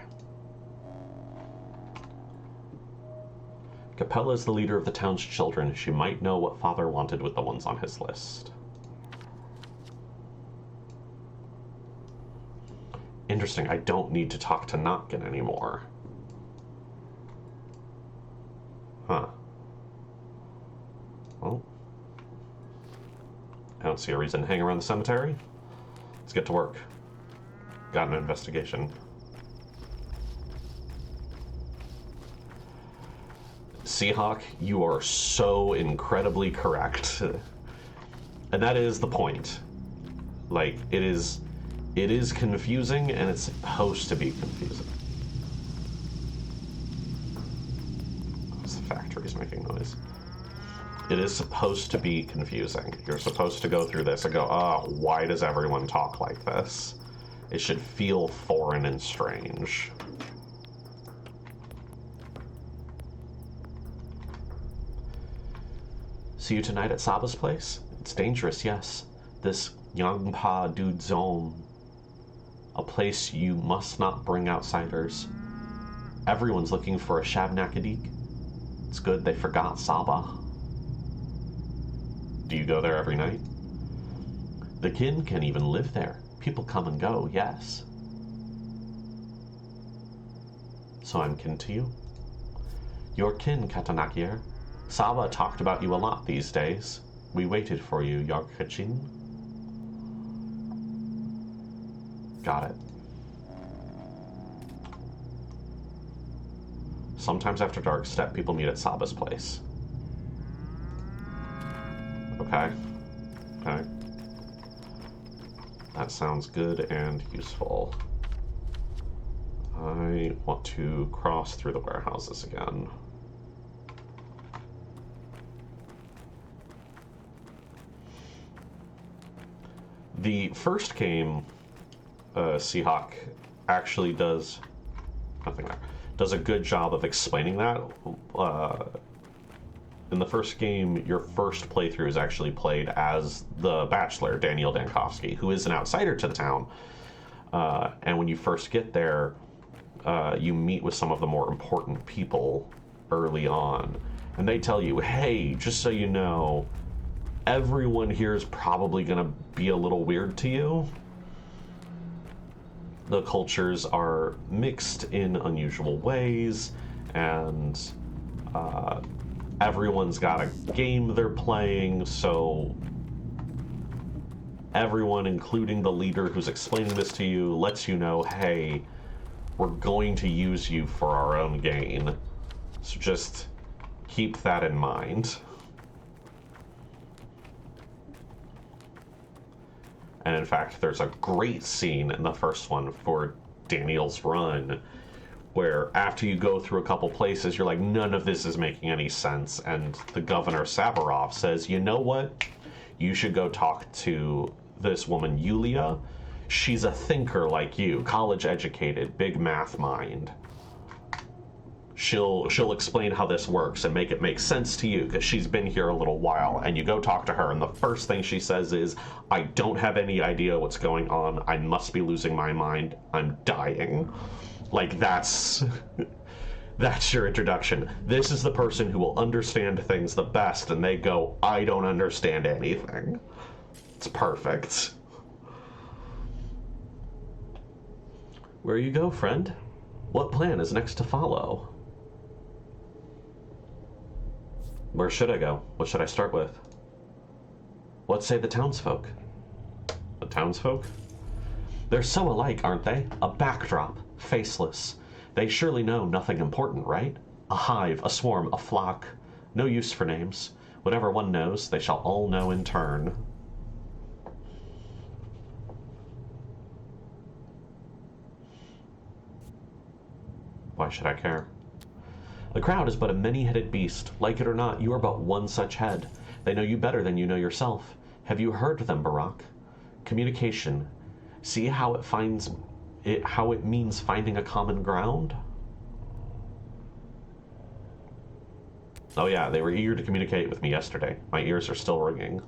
Capella is the leader of the town's children. She might know what father wanted with the ones on his list. Interesting, I don't need to talk to Notkin anymore. Huh. Well, I don't see a reason to hang around the cemetery. Let's get to work. Got an investigation. Seahawk, you are so incredibly correct. And that is the point. Like, it is confusing, and it's supposed to be confusing. The factory's making noise. It is supposed to be confusing. You're supposed to go through this and go, oh, why does everyone talk like this? It should feel foreign and strange. See you tonight at Saba's place? It's dangerous, yes. This Yangpa Dude Zone. A place you must not bring outsiders. Everyone's looking for a Shabnakadik. It's good they forgot Saba. Do you go there every night? The kin can even live there. People come and go, yes. So I'm kin to you? Your kin, Katanakier. Saba talked about you a lot these days. We waited for you, Yarkachin. Got it. Sometimes after dark step, people meet at Saba's place. Okay. Okay. That sounds good and useful. I want to cross through the warehouses again. The first game, Seahawk actually does nothing there. Does a good job of explaining that. In the first game, your first playthrough is actually played as the Bachelor, Daniel Dankovsky, who is an outsider to the town. And when you first get there, you meet with some of the more important people early on. And they tell you, hey, just so you know, everyone here is probably going to be a little weird to you. The cultures are mixed in unusual ways, and everyone's got a game they're playing, so everyone, including the leader who's explaining this to you, lets you know, hey, we're going to use you for our own gain. So just keep that in mind. And in fact, there's a great scene in the first one for Daniel's run where after you go through a couple places, you're like, none of this is making any sense. And the governor, Savarov, says, you know what? You should go talk to this woman, Yulia. She's a thinker like you, college educated, big math mind. She'll explain how this works and make it make sense to you because she's been here a little while. And you go talk to her, and the first thing she says is, I don't have any idea what's going on. I must be losing my mind. I'm dying. Like, that's your introduction. This is the person who will understand things the best, and they go, I don't understand anything. It's perfect. Where you go, friend? What plan is next to follow? Where should I go? What should I start with? What say the townsfolk? The townsfolk? They're so alike, aren't they? A backdrop, faceless. They surely know nothing important, right? A hive, a swarm, a flock. No use for names. Whatever one knows, they shall all know in turn. Why should I care? The crowd is but a many-headed beast. Like it or not, you are but one such head. They know you better than you know yourself. Have you heard them, Barak? Communication. See how it means finding a common ground? Oh yeah, they were eager to communicate with me yesterday. My ears are still ringing.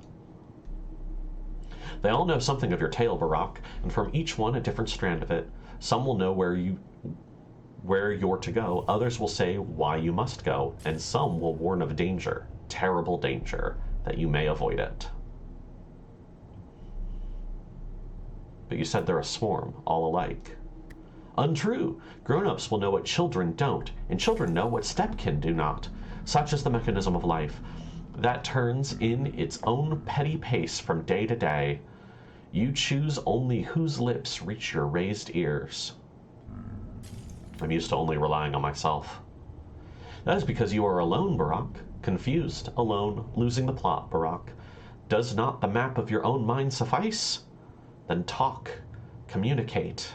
They all know something of your tale, Barak, and from each one a different strand of it. Some will know where you're to go, others will say why you must go, and some will warn of danger, terrible danger, that you may avoid it. But you said they're a swarm, all alike. Untrue! Grown-ups will know what children don't, and children know what stepkin do not. Such is the mechanism of life. That turns in its own petty pace from day to day. You choose only whose lips reach your raised ears. I'm used to only relying on myself. That is because you are alone, Barak. Confused, alone, losing the plot, Barak. Does not the map of your own mind suffice? Then talk, communicate.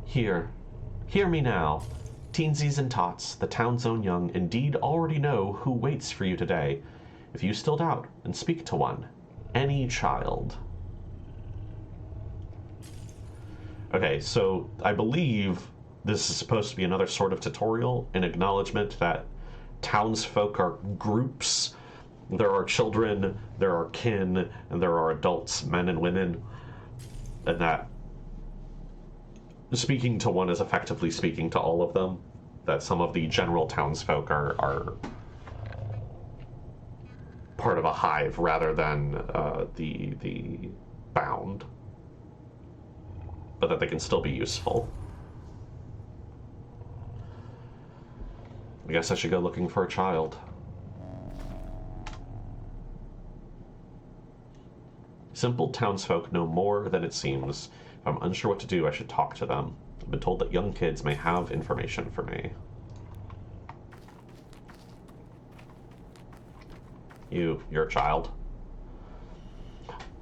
Hear me now. Teensies and tots, the town's own young, indeed already know who waits for you today. If you still doubt, then speak to one. Any child. Okay, so I believe this is supposed to be another sort of tutorial, an acknowledgement that townsfolk are groups. There are children, there are kin, and there are adults, men and women, and that speaking to one is effectively speaking to all of them, that some of the general townsfolk are part of a hive rather than the bound, but that they can still be useful. I guess I should go looking for a child. Simple townsfolk know more than it seems. If I'm unsure what to do, I should talk to them. I've been told that young kids may have information for me. You're a child.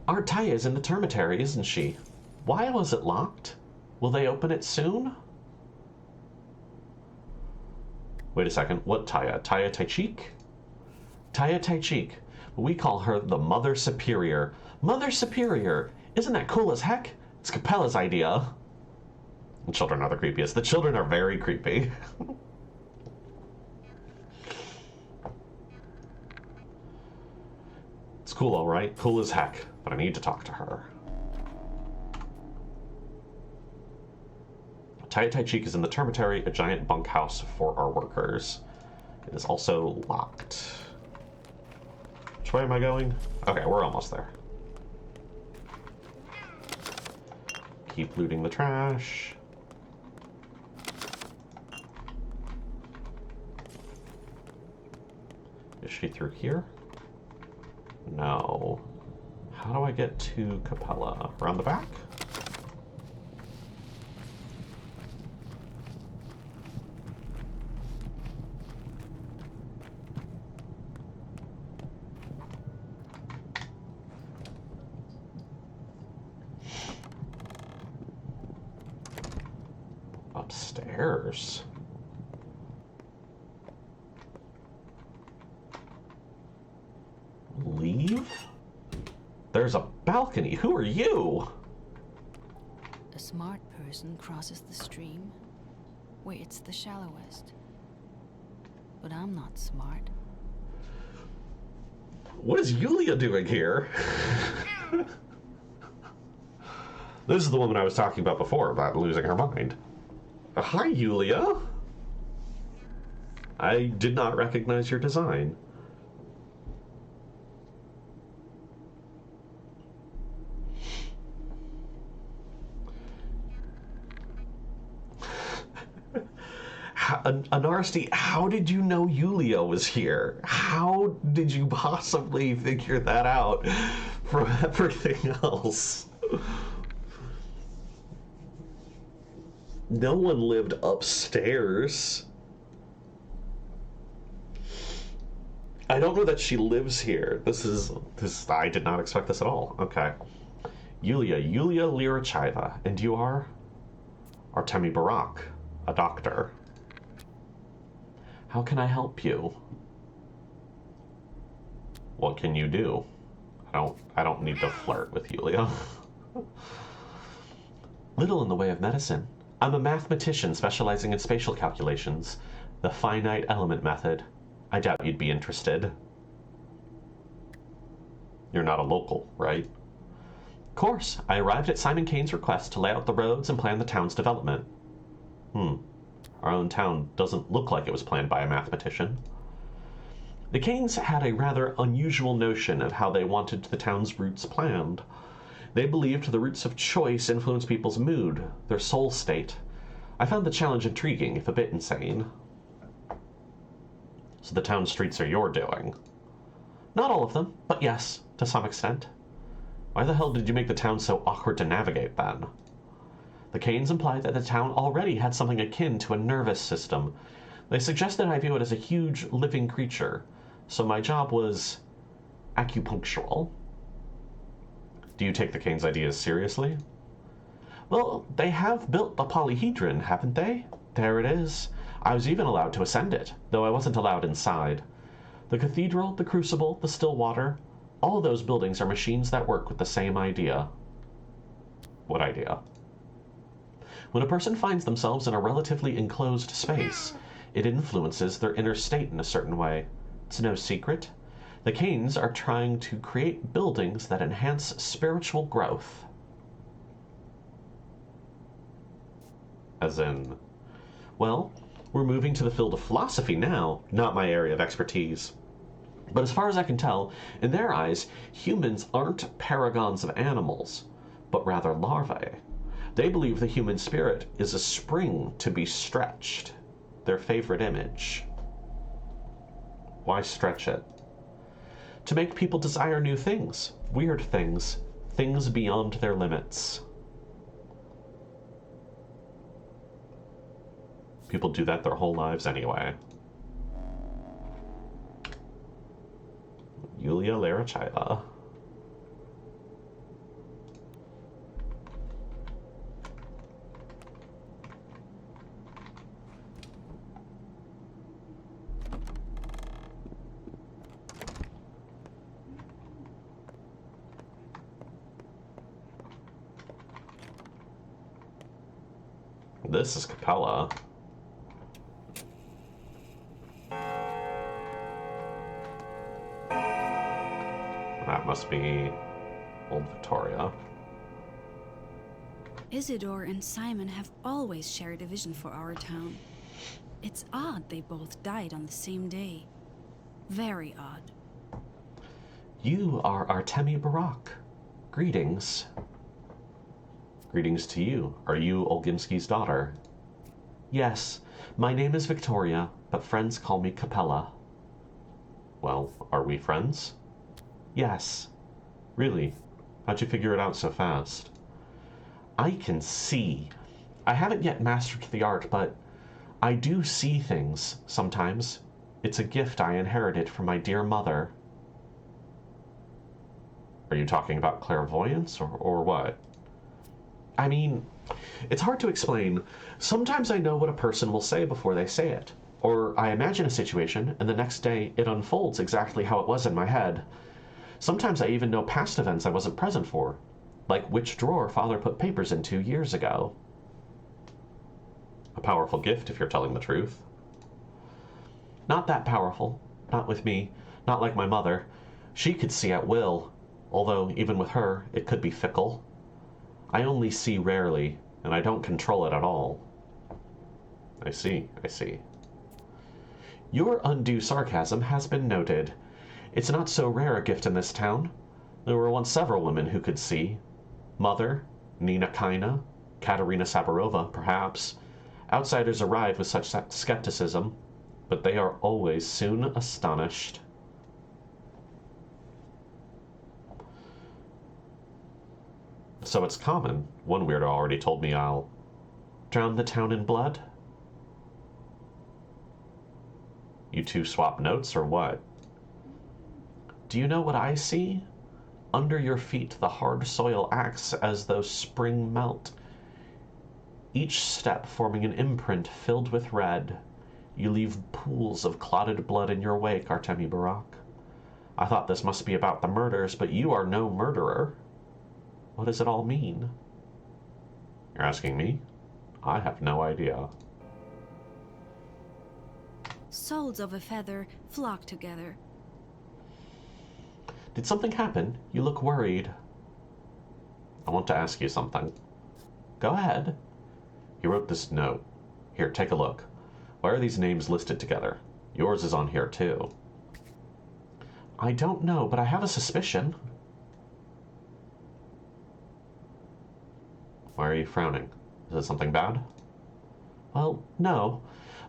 Our Taya is in the termitary, isn't she? Why was it locked? Will they open it soon? Wait a second, what Taya? Taya Taichik? Taya Taichik. We call her the Mother Superior. Mother Superior! Isn't that cool as heck? It's Capella's idea. The children are the creepiest. The children are very creepy. It's cool, alright. Cool as heck. But I need to talk to her. Taya Taichik is in the termitary, a giant bunkhouse for our workers. It is also locked. Which way am I going? Okay, we're almost there. Keep looting the trash. Is she through here? No. How do I get to Capella? Around the back? stairs. Leave? There's a balcony. Who are you? A smart person crosses the stream where it's the shallowest. But I'm not smart. What is Yulia doing here? This is the woman I was talking about before, about losing her mind. Hi, Yulia. I did not recognize your design. Anarsti, how did you know Yulia was here? How did you possibly figure that out from everything else? No one lived upstairs. I don't know that she lives here. This I did not expect this at all. Okay. Yulia Lirachiva, and you are Artemi Barak, a doctor. How can I help you? What can you do? I don't need to flirt with Yulia. Little in the way of medicine. I'm a mathematician specializing in spatial calculations, the finite element method. I doubt you'd be interested. You're not a local, right? Of course, I arrived at Simon Kane's request to lay out the roads and plan the town's development. Our own town doesn't look like it was planned by a mathematician. The Kanes had a rather unusual notion of how they wanted the town's routes planned. They believed the routes of choice influence people's mood, their soul state. I found the challenge intriguing, if a bit insane. So the town streets are your doing? Not all of them, but yes, to some extent. Why the hell did you make the town so awkward to navigate, then? The Kanes implied that the town already had something akin to a nervous system. They suggested I view it as a huge living creature, so my job was acupunctural. Do you take the Kanes' ideas seriously? Well, they have built the polyhedron, haven't they? There it is. I was even allowed to ascend it, though I wasn't allowed inside. The cathedral, the crucible, the still water, all those buildings are machines that work with the same idea. What idea? When a person finds themselves in a relatively enclosed space, it influences their inner state in a certain way. It's no secret. The Kanes are trying to create buildings that enhance spiritual growth. As in, well, we're moving to the field of philosophy now, not my area of expertise. But as far as I can tell, in their eyes, humans aren't paragons of animals, but rather larvae. They believe the human spirit is a spring to be stretched, their favorite image. Why stretch it? To make people desire new things, weird things, things beyond their limits. People do that their whole lives anyway. Yulia Lirachiva. This is Capella. That must be Old Victoria. Isidore and Simon have always shared a vision for our town. It's odd they both died on the same day. Very odd. You are Artemi Barak. Greetings. Greetings to you. Are you Olgimski's daughter? Yes, my name is Victoria, but friends call me Capella. Well, are we friends? Yes. Really? How'd you figure it out so fast? I can see. I haven't yet mastered the art, but I do see things sometimes. It's a gift I inherited from my dear mother. Are you talking about clairvoyance or what? I mean, it's hard to explain. Sometimes I know what a person will say before they say it. Or I imagine a situation, and the next day it unfolds exactly how it was in my head. Sometimes I even know past events I wasn't present for, like which drawer Father put papers in 2 years ago. A powerful gift, if you're telling the truth. Not that powerful. Not with me. Not like my mother. She could see at will, although even with her, it could be fickle. I only see rarely, and I don't control it at all. I see, I see. Your undue sarcasm has been noted. It's not so rare a gift in this town. There were once several women who could see. Mother, Nina Kaina, Katerina Sabarova, perhaps. Outsiders arrive with such skepticism, but they are always soon astonished. So it's common. One weirdo already told me I'll drown the town in blood. You two swap notes or what? Do you know what I see? Under your feet the hard soil acts as though spring melt, each step forming an imprint filled with red. You leave pools of clotted blood in your wake, Artemi Barak. I thought this must be about the murders, but you are no murderer. What does it all mean? You're asking me? I have no idea. Souls of a feather flock together. Did something happen? You look worried. I want to ask you something. Go ahead. He wrote this note. Here, take a look. Why are these names listed together? Yours is on here, too. I don't know, but I have a suspicion. Why are you frowning? Is it something bad? Well, no.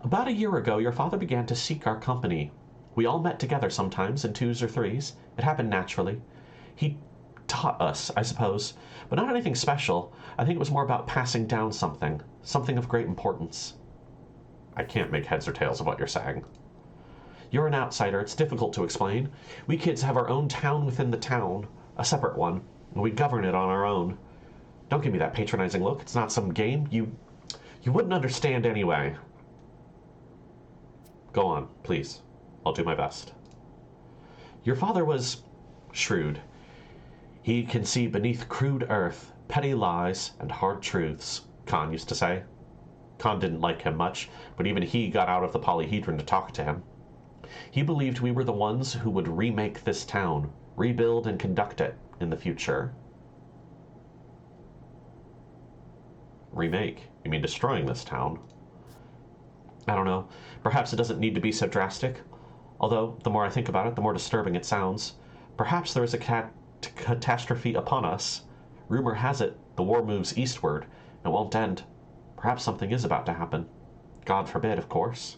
About a year ago, your father began to seek our company. We all met together sometimes, in 2s or 3s. It happened naturally. He taught us, I suppose, but not anything special. I think it was more about passing down something of great importance. I can't make heads or tails of what you're saying. You're an outsider. It's difficult to explain. We kids have our own town within the town, a separate one, and we govern it on our own. Don't give me that patronizing look. It's not some game. You wouldn't understand anyway. Go on, please. I'll do my best. Your father was shrewd. He can see beneath crude earth, petty lies, and hard truths, Khan used to say. Khan didn't like him much, but even he got out of the polyhedron to talk to him. He believed we were the ones who would remake this town, rebuild and conduct it in the future. Remake? You mean destroying this town? I don't know. Perhaps it doesn't need to be so drastic. Although, the more I think about it, the more disturbing it sounds. Perhaps there is a catastrophe upon us. Rumor has it the war moves eastward and won't end. Perhaps something is about to happen. God forbid, of course.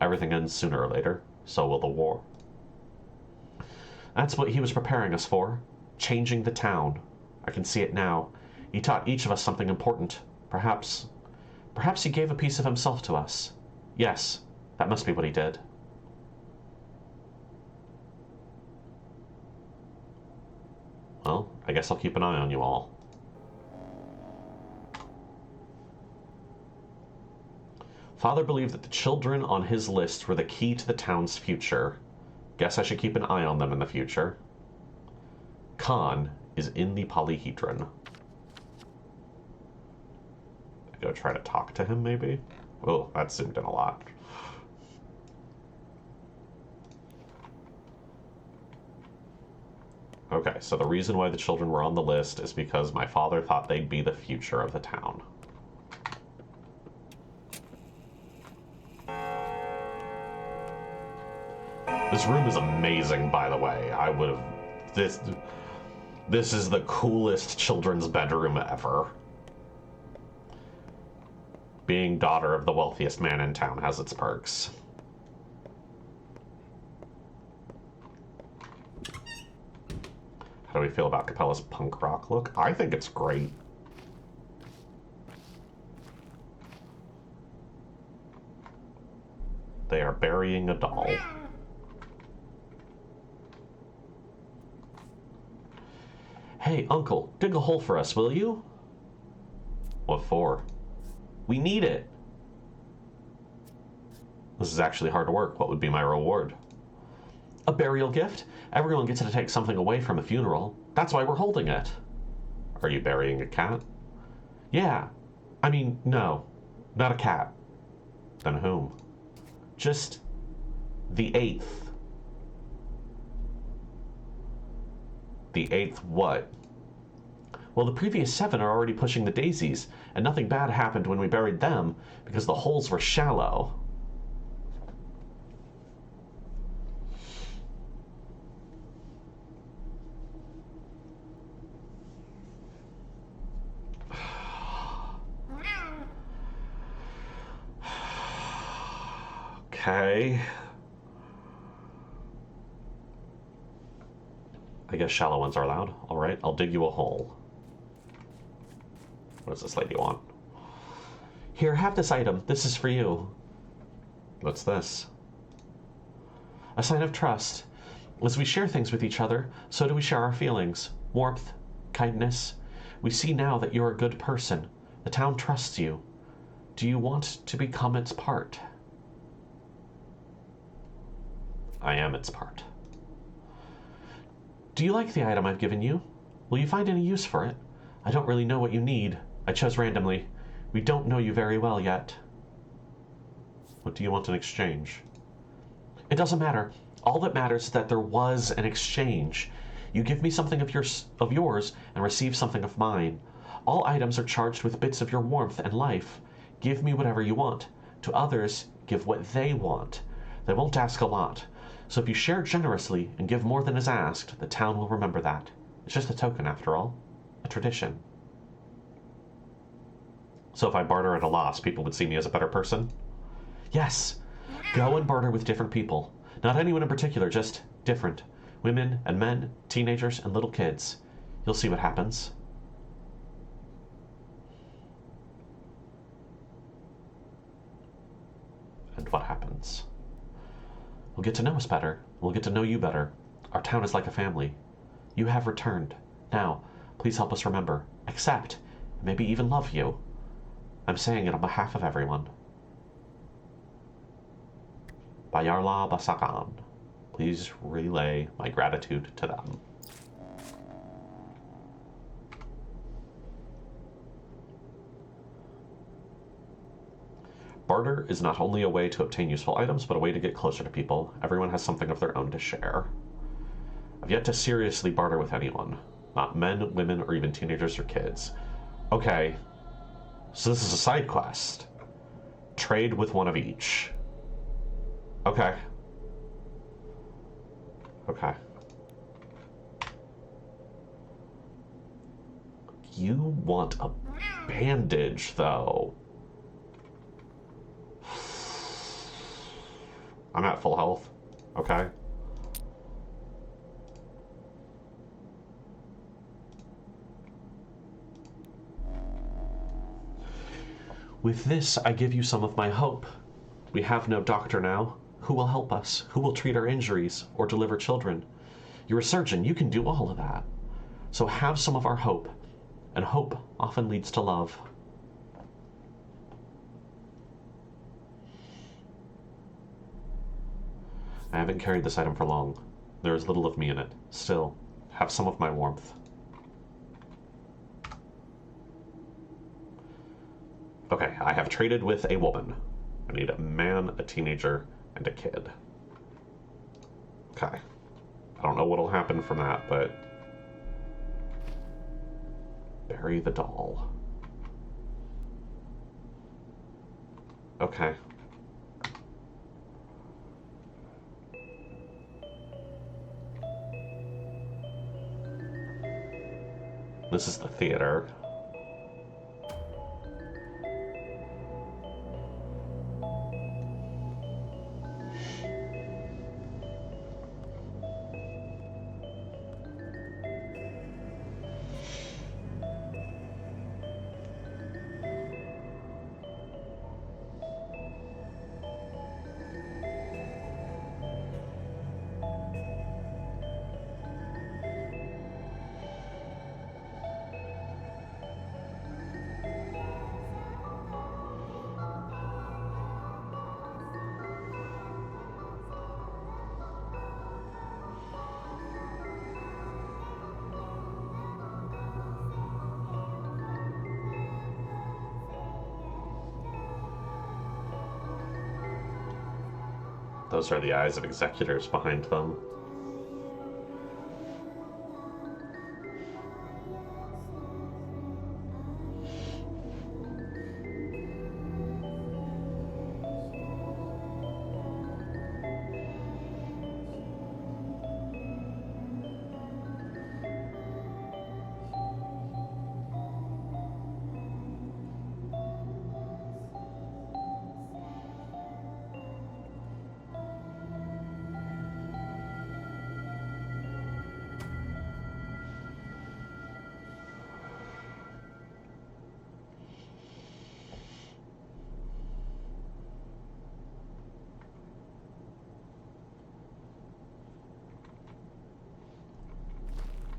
Everything ends sooner or later. So will the war. That's what he was preparing us for. Changing the town. I can see it now. He taught each of us something important. Perhaps he gave a piece of himself to us. Yes, that must be what he did. Well, I guess I'll keep an eye on you all. Father believed that the children on his list were the key to the town's future. Guess I should keep an eye on them in the future. Khan is in the polyhedron. Go try to talk to him, maybe? Oh, that zoomed in a lot. Okay, so the reason why the children were on the list is because my father thought they'd be the future of the town. This room is amazing, by the way. I would have... This is the coolest children's bedroom ever. Being daughter of the wealthiest man in town has its perks. How do we feel about Capella's punk rock look? I think it's great. They are burying a doll. Hey, Uncle, dig a hole for us, will you? What for? We need it. This is actually hard work. What would be my reward? A burial gift? Everyone gets to take something away from a funeral. That's why we're holding it. Are you burying a cat? Yeah. I mean, no. Not a cat. Then whom? Just the 8th. The 8th what? Well, the previous 7 are already pushing the daisies, and nothing bad happened when we buried them because the holes were shallow. Okay. I guess shallow ones are allowed. Alright, I'll dig you a hole. What does this lady want? Here, have this item. This is for you. What's this? A sign of trust. As we share things with each other, so do we share our feelings. Warmth, kindness. We see now that you're a good person. The town trusts you. Do you want to become its part? I am its part. Do you like the item I've given you? Will you find any use for it? I don't really know what you need. I chose randomly. We don't know you very well yet. What do you want in exchange? It doesn't matter. All that matters is that there was an exchange. You give me something of yours and receive something of mine. All items are charged with bits of your warmth and life. Give me whatever you want. To others, give what they want. They won't ask a lot. So if you share generously and give more than is asked, the town will remember that. It's just a token, after all. A tradition. So if I barter at a loss, people would see me as a better person? Yes. Go and barter with different people. Not anyone in particular, just different. Women and men, teenagers and little kids. You'll see what happens. And what happens? We'll get to know us better. We'll get to know you better. Our town is like a family. You have returned. Now, please help us remember, accept, and maybe even love you. I'm saying it on behalf of everyone. Bayarla Basakan. Please relay my gratitude to them. Barter is not only a way to obtain useful items, but a way to get closer to people. Everyone has something of their own to share. I've yet to seriously barter with anyone. Not men, women, or even teenagers or kids. Okay, so this is a side quest. Trade with one of each. Okay. Okay. You want a bandage, though. I'm at full health. Okay. With this, I give you some of my hope. We have no doctor now. Who will help us? Who will treat our injuries or deliver children? You're a surgeon. You can do all of that. So have some of our hope. And hope often leads to love. I haven't carried this item for long. There is little of me in it. Still, have some of my warmth. Okay, I have traded with a woman. I need a man, a teenager, and a kid. Okay. I don't know what'll happen from that, but... Bury the doll. Okay. This is the theater. Those are the eyes of executors behind them.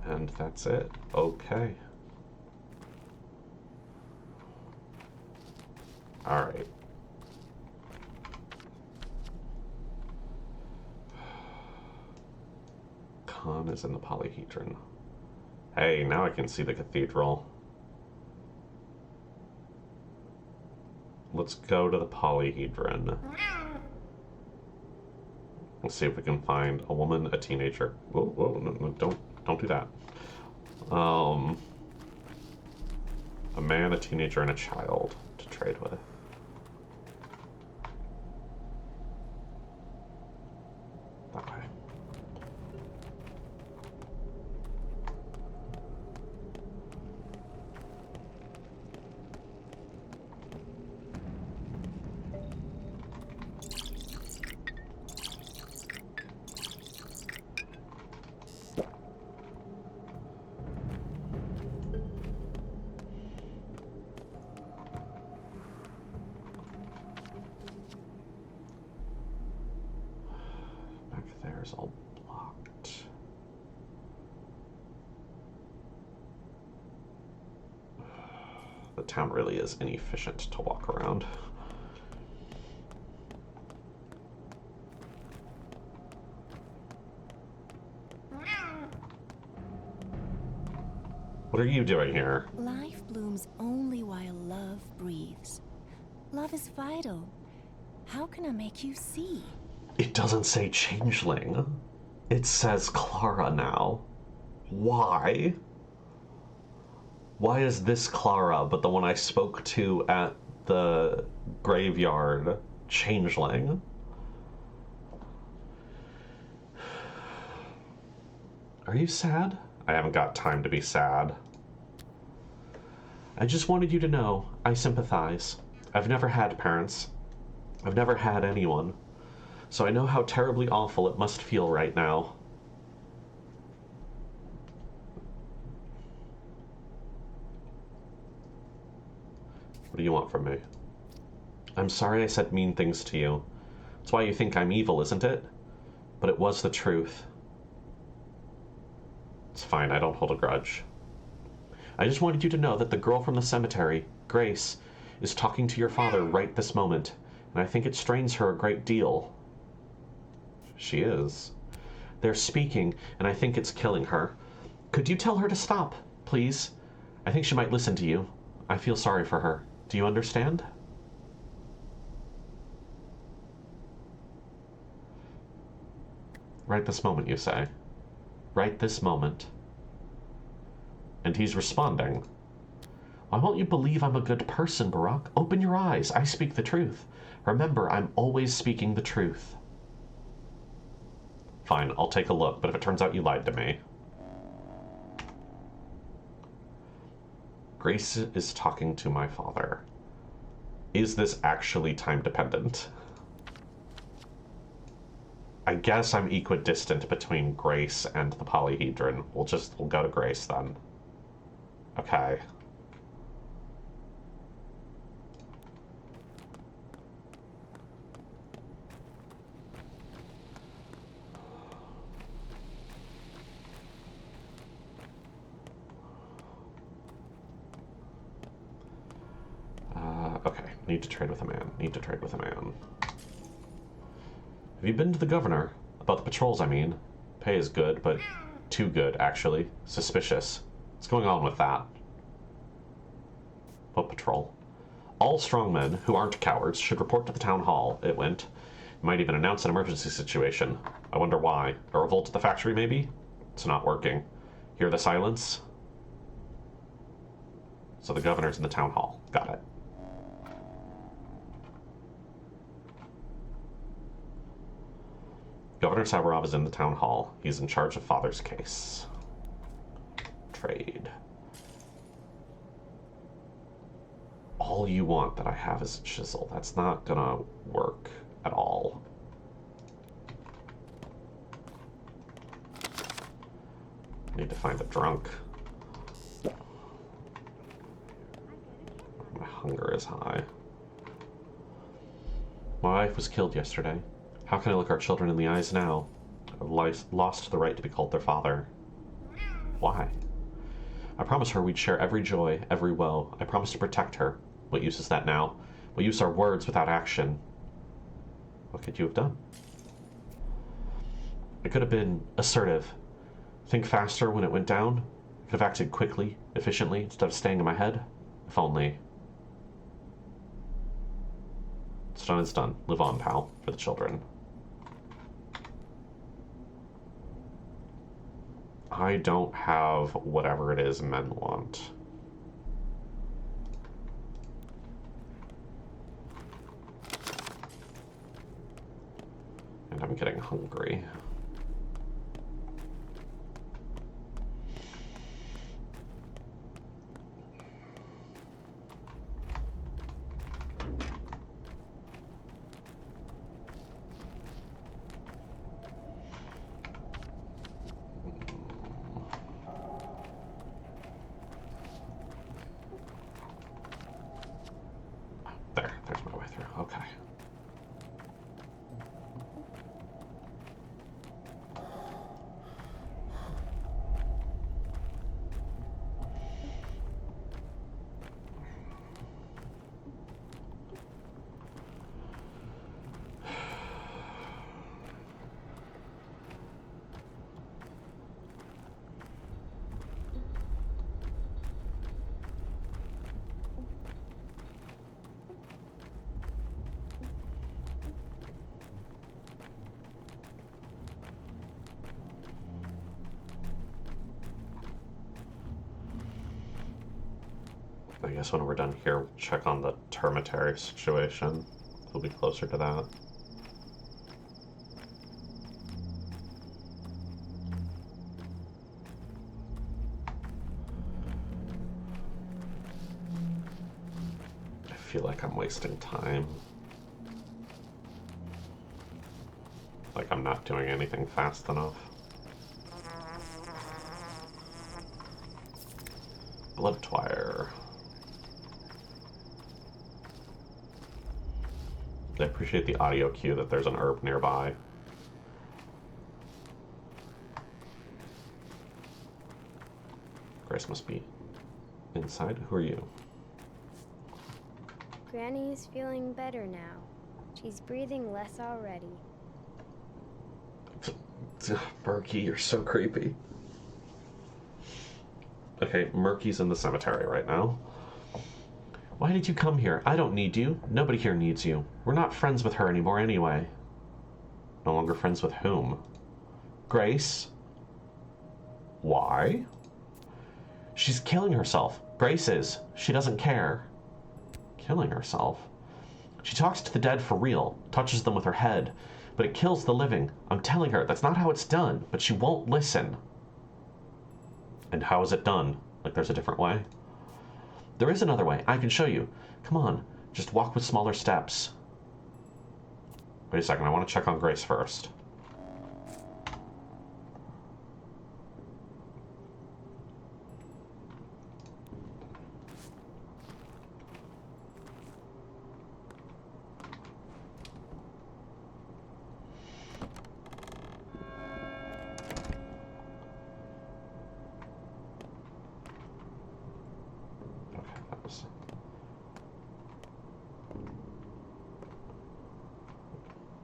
And that's it. Okay. Alright. Khan is in the polyhedron. Hey, now I can see the cathedral. Let's go to the polyhedron. Let's see if we can find a woman, a teenager. Whoa, whoa, no, don't do that. A man, a teenager, and a child to trade with. That way. There's all blocked. The town really is inefficient to walk around. What are you doing here? Life blooms only while love breathes. Love is vital. How can I make you see? It doesn't say changeling. It says Clara now. Why? Why is this Clara, but the one I spoke to at the graveyard changeling? Are you sad? I haven't got time to be sad. I just wanted you to know I sympathize. I've never had parents. I've never had anyone. So I know how terribly awful it must feel right now. What do you want from me? I'm sorry I said mean things to you. That's why you think I'm evil, isn't it? But it was the truth. It's fine, I don't hold a grudge. I just wanted you to know that the girl from the cemetery, Grace, is talking to your father right this moment, and I think it strains her a great deal. She is. They're speaking, and I think it's killing her. Could you tell her to stop, please? I think she might listen to you. I feel sorry for her. Do you understand? Right this moment, you say. Right this moment. And he's responding. Why won't you believe I'm a good person, Barack? Open your eyes. I speak the truth. Remember, I'm always speaking the truth. Fine, I'll take a look, but if it turns out you lied to me. Grace is talking to my father. Is this actually time dependent? I guess I'm equidistant between Grace and the polyhedron. We'll go to Grace then. Okay. Okay, need to trade with a man. Need to trade with a man. Have you been to the governor? About the patrols, I mean. Pay is good, but too good, actually. Suspicious. What's going on with that? What patrol? All strongmen who aren't cowards should report to the town hall, it went. Might even announce an emergency situation. I wonder why. A revolt at the factory, maybe? It's not working. Hear the silence? So the governor's in the town hall. Got it. Governor Saburov is in the town hall. He's in charge of Father's case. Trade. All you want that I have is a chisel. That's not gonna work at all. Need to find a drunk. My hunger is high. My wife was killed yesterday. How can I look our children in the eyes now? I've lost the right to be called their father. Why? I promised her we'd share every joy, every woe. I promised to protect her. What use is that now? What use are words without action? What could you have done? I could have been assertive. Think faster when it went down. I could have acted quickly, efficiently, instead of staying in my head. If only. It's done, it's done. Live on, pal, for the children. I don't have whatever it is men want. And I'm getting hungry. There's my way through. Okay. I guess when we're done here, we'll check on the termitary situation. We'll be closer to that. I feel like I'm wasting time. Like I'm not doing anything fast enough. Blood twire. I appreciate the audio cue that there's an herb nearby. Grace must be inside. Who are you? Granny's feeling better now. She's breathing less already. Murky, you're so creepy. Okay, Murky's in the cemetery right now. Why did you come here? I don't need you. Nobody here needs you. We're not friends with her anymore anyway. No longer friends with whom? Grace? Why? She's killing herself. Grace is. She doesn't care. Killing herself? She talks to the dead for real, touches them with her head, but it kills the living. I'm telling her that's not how it's done, but she won't listen. And how is it done? Like there's a different way? There is another way. I can show you. Come on. Just walk with smaller steps. Wait a second. I want to check on Grace first.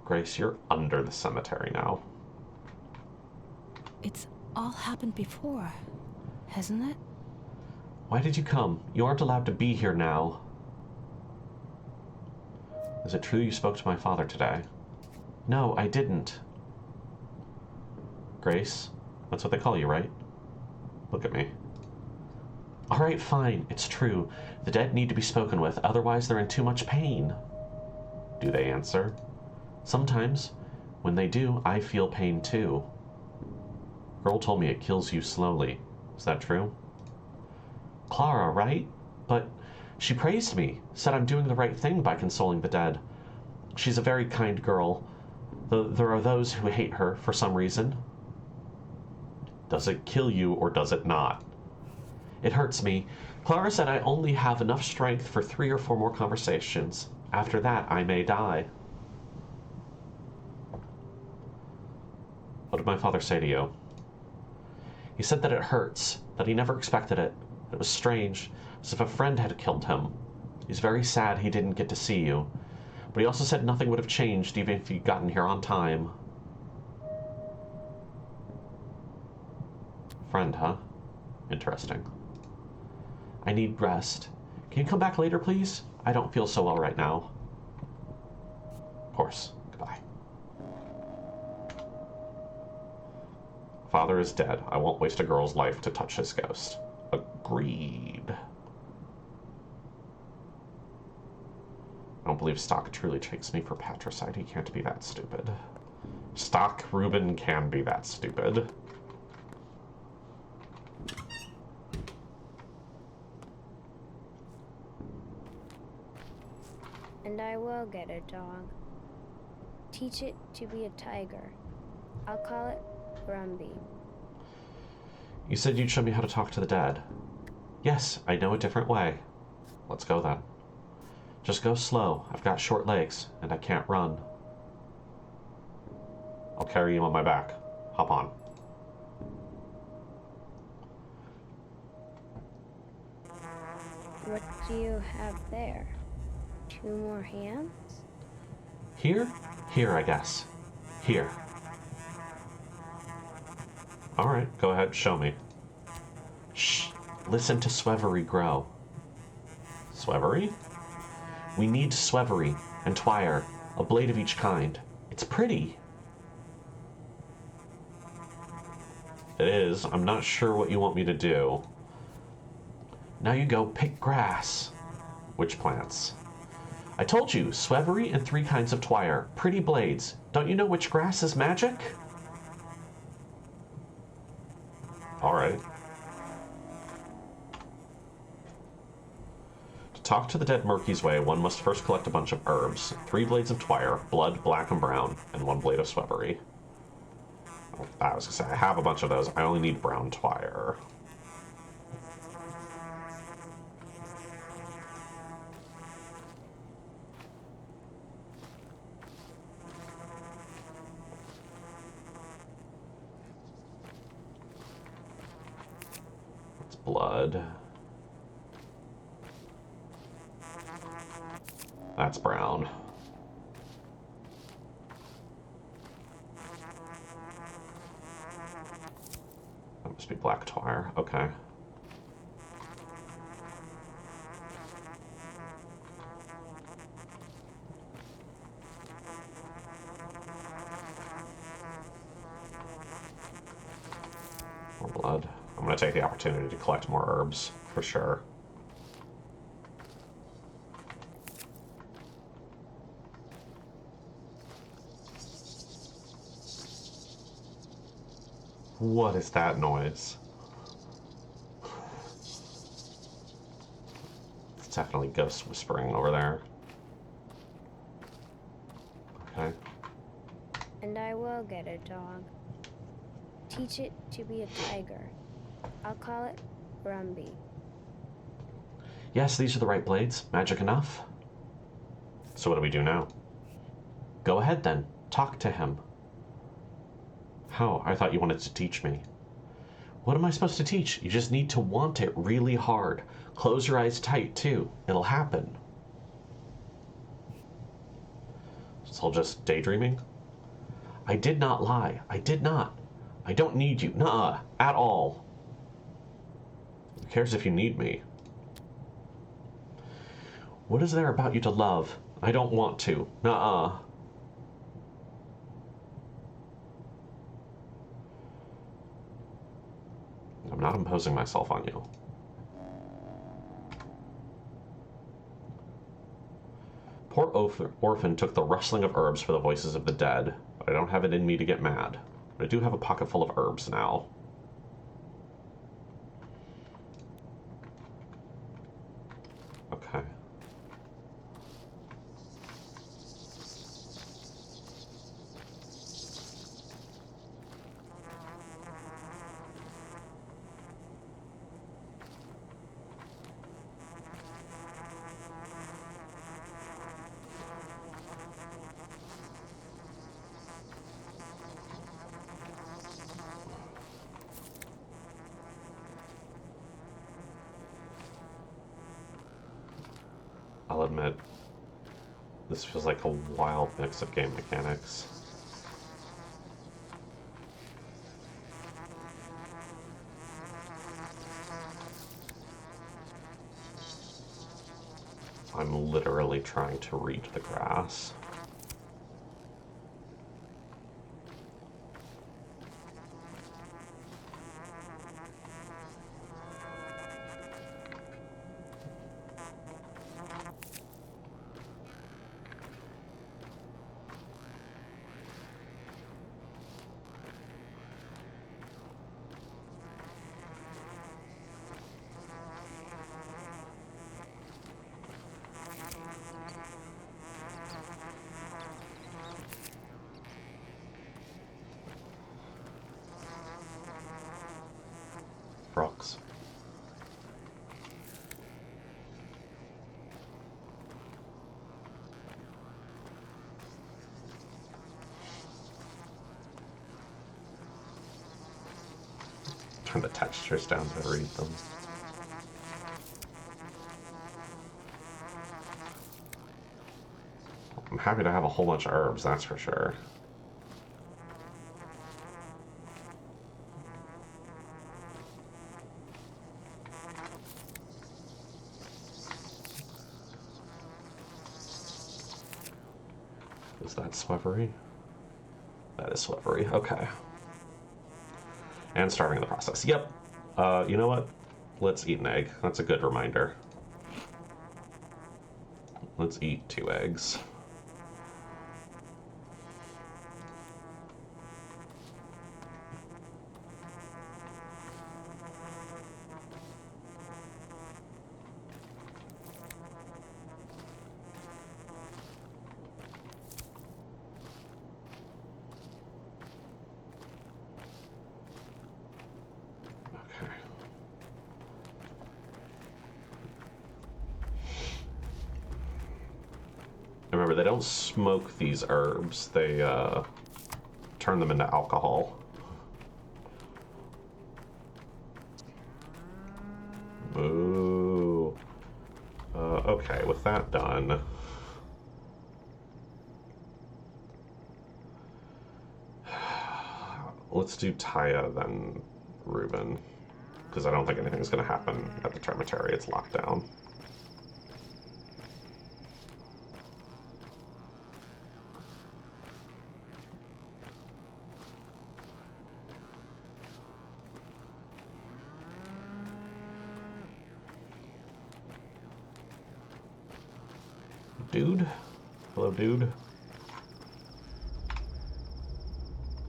Grace, you're under the cemetery now. It's all happened before, hasn't it? Why did you come? You aren't allowed to be here now. Is it true you spoke to my father today? No, I didn't. Grace? That's what they call you, right? Look at me. All right, fine. It's true. The dead need to be spoken with, otherwise they're in too much pain. Do they answer? Sometimes. When they do, I feel pain too. Girl told me it kills you slowly. Is that true? Clara, right? But she praised me, said I'm doing the right thing by consoling the dead. She's a very kind girl, though there are those who hate her for some reason. Does it kill you or does it not? It hurts me. Clara said I only have enough strength for 3 or 4 more conversations. After that, I may die. What did my father say to you? He said that it hurts, that he never expected it. It was strange, as if a friend had killed him. He's very sad he didn't get to see you. But he also said nothing would have changed even if you'd gotten here on time. Friend, huh? Interesting. I need rest. Can you come back later, please? I don't feel so well right now. Of course. Goodbye. Father is dead. I won't waste a girl's life to touch his ghost. Agreed. I don't believe Stock truly takes me for patricide. He can't be that stupid. Stock Reuben can be that stupid. And I will get a dog. Teach it to be a tiger. I'll call it Brumby. You said you'd show me how to talk to the dead. Yes, I know a different way. Let's go then. Just go slow. I've got short legs, and I can't run. I'll carry you on my back. Hop on. What do you have there? 2 more hands? Here? Here, I guess. Here. Alright, go ahead, show me. Shh. Listen to Swevery grow. Swevery? We need Swevery and Twire, a blade of each kind. It's pretty. It is. I'm not sure what you want me to do. Now you go pick grass. Which plants? I told you, Swevery and 3 kinds of Twire. Pretty blades. Don't you know which grass is magic? Alright. To talk to the dead Murky's way, one must first collect a bunch of herbs. 3 blades of Twire, blood, black, and brown, and 1 blade of Swevery. I was gonna say, I have a bunch of those. I only need brown Twire. Blood. That's brown. That must be black Twire. Okay. More blood. I'm going to take the opportunity to collect more herbs, for sure. What is that noise? It's definitely ghost whispering over there. Okay. And I will get a dog. Teach it to be a tiger. I'll call it Brumby. Yes, these are the right blades. Magic enough? So what do we do now? Go ahead then. Talk to him. How? I thought you wanted to teach me. What am I supposed to teach? You just need to want it really hard. Close your eyes tight, too. It'll happen. It's all just daydreaming? I did not lie. I did not. I don't need you. Nuh-uh. At all. Who cares if you need me? What is there about you to love? I don't want to. Nuh-uh. not imposing myself on you. Poor orphan took the rustling of herbs for the voices of the dead, but I don't have it in me to get mad. But I do have a pocket full of herbs now. Okay. I'll admit, this feels like a wild mix of game mechanics. I'm literally trying to read the grass. Rocks. Turn the textures down to read them. I'm happy to have a whole bunch of herbs, that's for sure. Is that swevery? That is swevery, okay. And starving in the process, yep. You know what? Let's eat an egg. That's a good reminder. Let's eat 2 eggs. Remember, they don't smoke these herbs, they turn them into alcohol. Ooh. Okay, with that done. Let's do Taya, then Reuben. Because I don't think anything's going to happen at the cemetery, it's locked down. Dude? Hello, dude?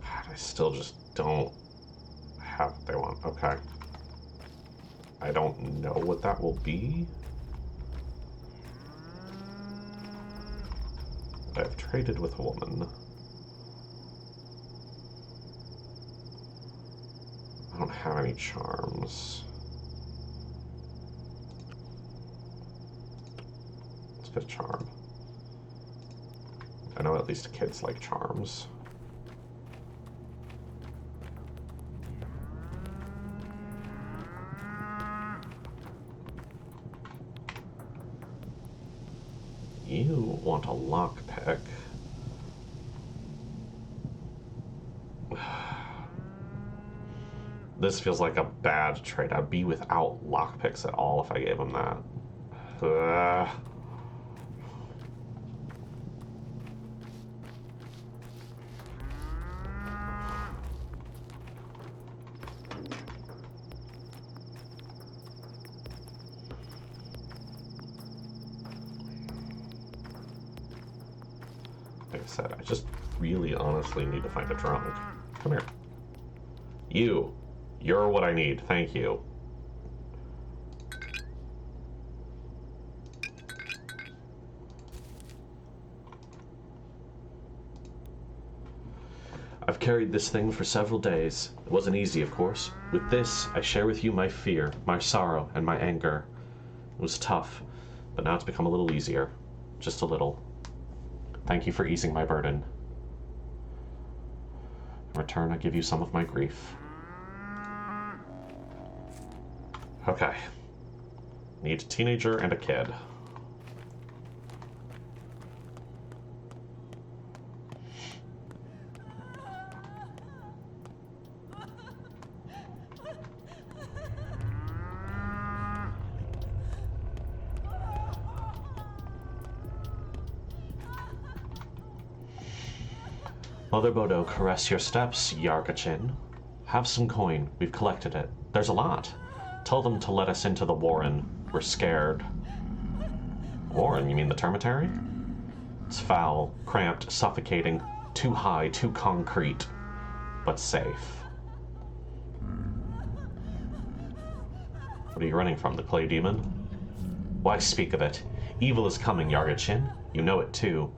God, I still just don't have what they want. Okay. I don't know what that will be. I've traded with a woman. I don't have any charms. Let's get a charm. I know at least kids like charms. You want a lockpick. This feels like a bad trade. I'd be without lockpicks at all if I gave him that. Like I said, I just really honestly need to find a drunk. Come here. You're what I need. Thank you. I've carried this thing for several days. It wasn't easy, of course. With this, I share with you my fear, my sorrow, and my anger. It was tough, but now it's become a little easier. Just a little. Thank you for easing my burden. In return, I give you some of my grief. Okay. Need a teenager and a kid. Mother Bodo, caress your steps, Yargachin. Have some coin. We've collected it. There's a lot. Tell them to let us into the Warren. We're scared. Warren? You mean the termitary? It's foul, cramped, suffocating, too high, too concrete, but safe. What are you running from, the clay demon? Why speak of it? Evil is coming, Yargachin. You know it too.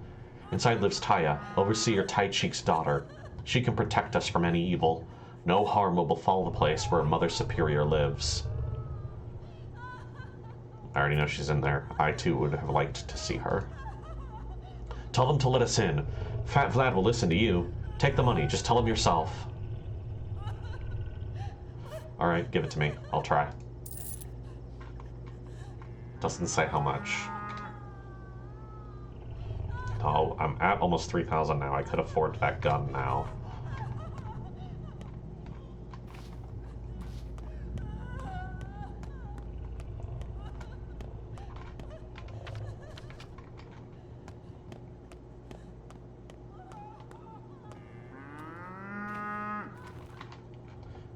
Inside lives Taya, Overseer Taichik's daughter. She can protect us from any evil. No harm will befall the place where Mother Superior lives. I already know she's in there. I too would have liked to see her. Tell them to let us in. Fat Vlad will listen to you. Take the money, just tell him yourself. Alright, give it to me. I'll try. Doesn't say how much. Oh, I'm at almost 3,000 now. I could afford that gun now.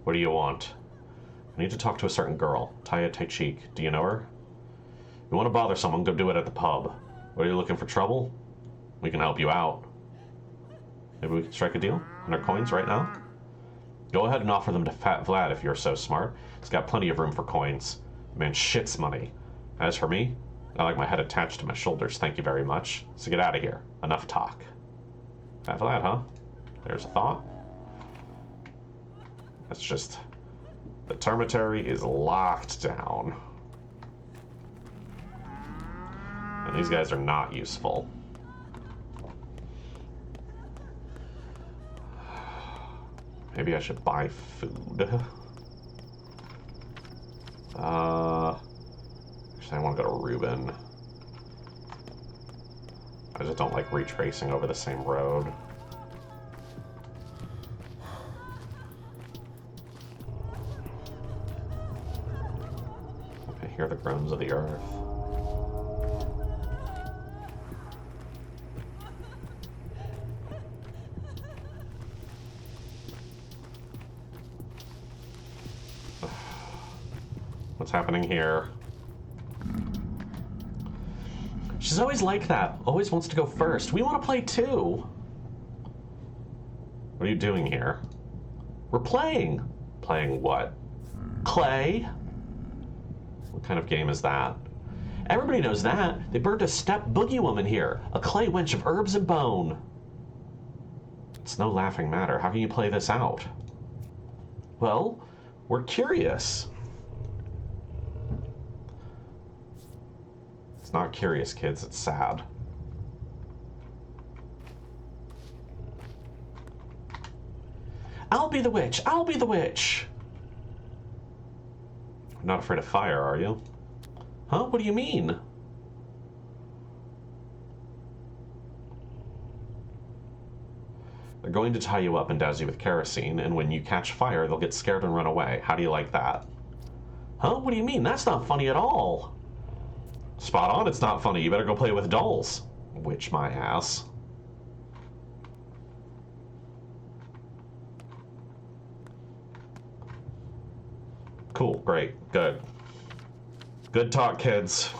What do you want? I need to talk to a certain girl, Taya Taichik. Do you know her? You want to bother someone, go do it at the pub. What, are you looking for trouble? We can help you out. Maybe we can strike a deal? 100 coins right now? Go ahead and offer them to Fat Vlad if you're so smart. He's got plenty of room for coins. Man shits money. As for me, I like my head attached to my shoulders, thank you very much. So get out of here. Enough talk. Fat Vlad, huh? There's a thought. That's just... The termitary is locked down. And these guys are not useful. Maybe I should buy food. Actually, I want to go to Reuben. I just don't like retracing over the same road. I hear the groans of the earth. What's happening here? She's always like that. Always wants to go first. We want to play too. What are you doing here? We're playing. Playing what? Clay? What kind of game is that? Everybody knows that. They burned a step boogie woman here. A clay wench of herbs and bone. It's no laughing matter. How can you play this out? Well, we're curious. It's not curious, kids. It's sad. I'll be the witch. I'll be the witch. You're not afraid of fire, are you? Huh? What do you mean? They're going to tie you up and douse you with kerosene, and when you catch fire, they'll get scared and run away. How do you like that? Huh? What do you mean? That's not funny at all. Spot on, it's not funny. You better go play with dolls. Witch my ass. Cool, great, good. Good talk, kids.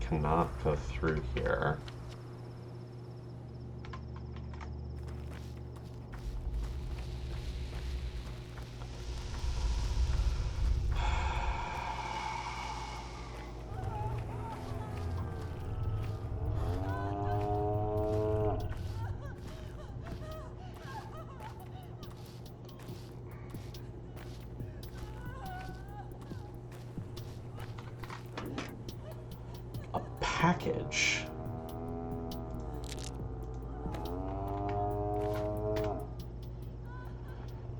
cannot go through here. Package.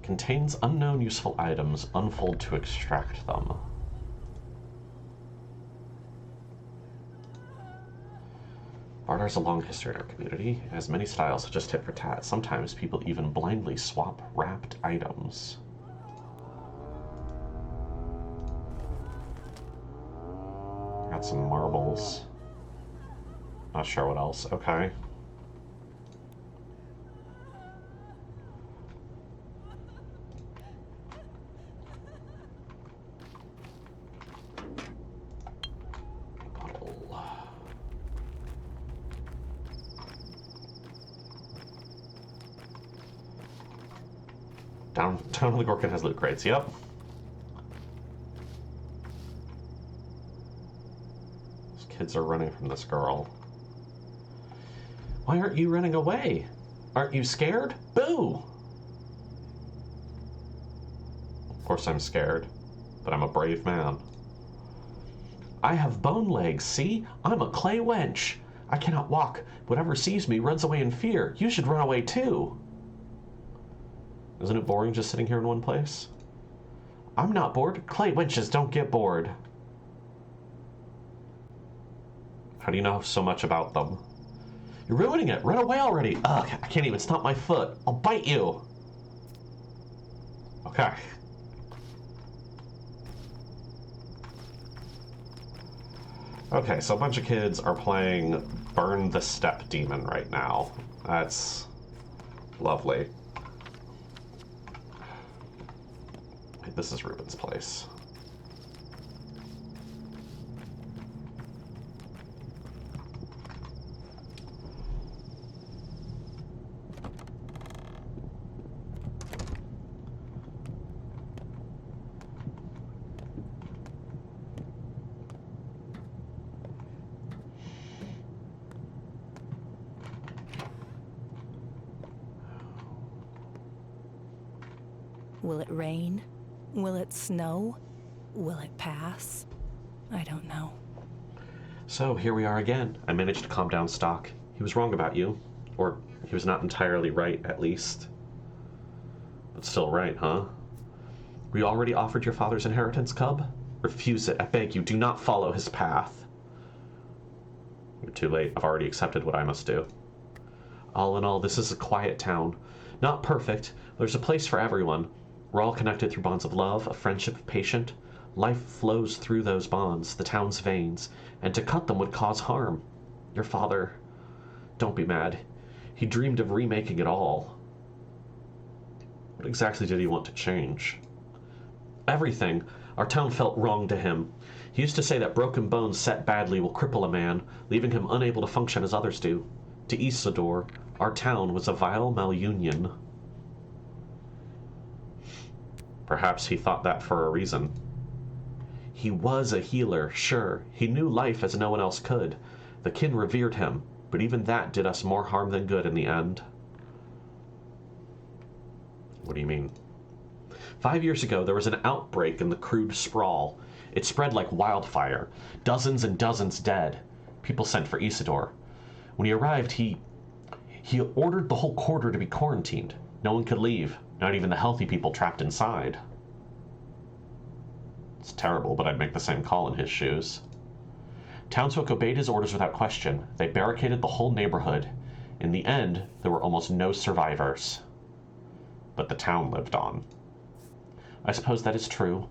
Contains unknown useful items. Unfold to extract them. Barter has a long history in our community. It has many styles, such as tit for tat. Sometimes people even blindly swap wrapped items. Got some marbles. Not sure what else. Okay. Bottle. Down on the Gorkin has loot crates. Yep. These kids are running from this girl. Why aren't you running away? Aren't you scared? Boo! Of course I'm scared, but I'm a brave man. I have bone legs, see? I'm a clay wench. I cannot walk. Whatever sees me runs away in fear. You should run away too. Isn't it boring just sitting here in one place? I'm not bored. Clay wenches don't get bored. How do you know so much about them? You're ruining it. Run away already. Ugh, I can't even stop my foot. I'll bite you. Okay. Okay, so a bunch of kids are playing Burn the Step Demon right now. That's lovely. Wait, this is Ruben's place. Will it rain? Will it snow? Will it pass? I don't know. So, here we are again. I managed to calm down Stock. He was wrong about you. Or, he was not entirely right, at least. But still right, huh? We already offered your father's inheritance, Cub? Refuse it, I beg you. Do not follow his path. You're too late. I've already accepted what I must do. All in all, this is a quiet town. Not perfect. There's a place for everyone. We're all connected through bonds of love, of friendship, of patience. Life flows through those bonds, the town's veins, and to cut them would cause harm. Your father... Don't be mad. He dreamed of remaking it all. What exactly did he want to change? Everything. Our town felt wrong to him. He used to say that broken bones set badly will cripple a man, leaving him unable to function as others do. To Isidore, our town was a vile malunion. Perhaps he thought that for a reason. He was a healer, sure. He knew life as no one else could. The kin revered him, but even that did us more harm than good in the end. What do you mean? 5 years ago, there was an outbreak in the crude sprawl. It spread like wildfire. Dozens and dozens dead. People sent for Isidore. When he arrived, he ordered the whole quarter to be quarantined. No one could leave, not even the healthy people trapped inside. It's terrible, but I'd make the same call in his shoes. Townsfolk obeyed his orders without question. They barricaded the whole neighborhood. In the end, there were almost no survivors. But the town lived on. I suppose that is true.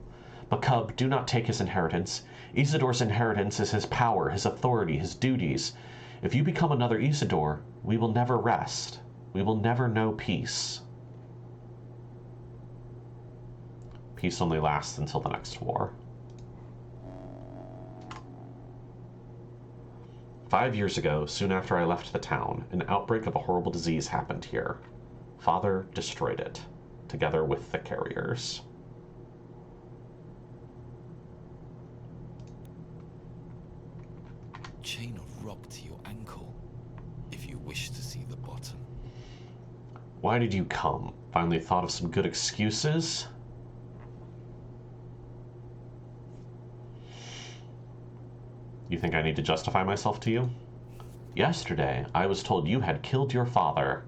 But Cub, do not take his inheritance. Isidore's inheritance is his power, his authority, his duties. If you become another Isidore, we will never rest. We will never know peace. Peace only lasts until the next war. 5 years ago, soon after I left the town, an outbreak of a horrible disease happened here. Father destroyed it, together with the carriers. Chain of rope to your ankle, if you wish to see the bottom. Why did you come? Finally thought of some good excuses? You think I need to justify myself to you? Yesterday, I was told you had killed your father.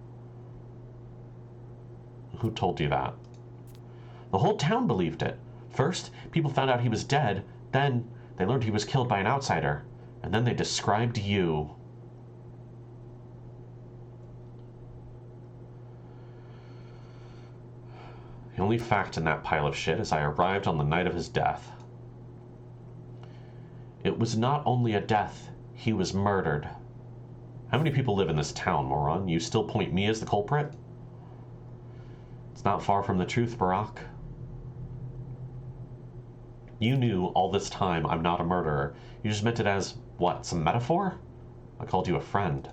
Who told you that? The whole town believed it. First, people found out he was dead. Then, they learned he was killed by an outsider. And then they described you. The only fact in that pile of shit is I arrived on the night of his death. It was not only a death, he was murdered. How many people live in this town, moron? You still point me as the culprit? It's not far from the truth, Barack. You knew all this time I'm not a murderer. You just meant it as, what, some metaphor? I called you a friend.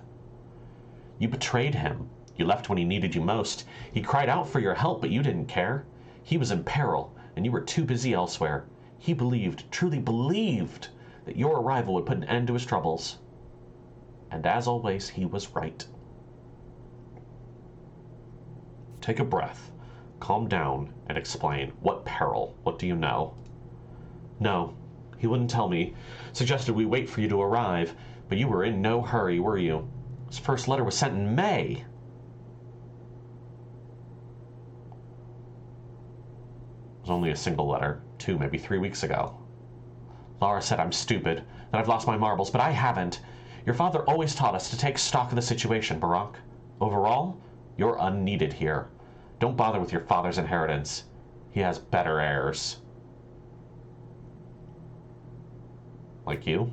You betrayed him. You left when he needed you most. He cried out for your help, but you didn't care. He was in peril, and you were too busy elsewhere. He believed, truly believed, that your arrival would put an end to his troubles. And as always, he was right. Take a breath, calm down, and explain. What peril? What do you know? No, he wouldn't tell me. Suggested we wait for you to arrive, but you were in no hurry, were you? His first letter was sent in May. It was only a single letter, 2, maybe 3 weeks ago. Lara said I'm stupid, that I've lost my marbles, but I haven't. Your father always taught us to take stock of the situation, Barack. Overall, you're unneeded here. Don't bother with your father's inheritance. He has better heirs. Like you?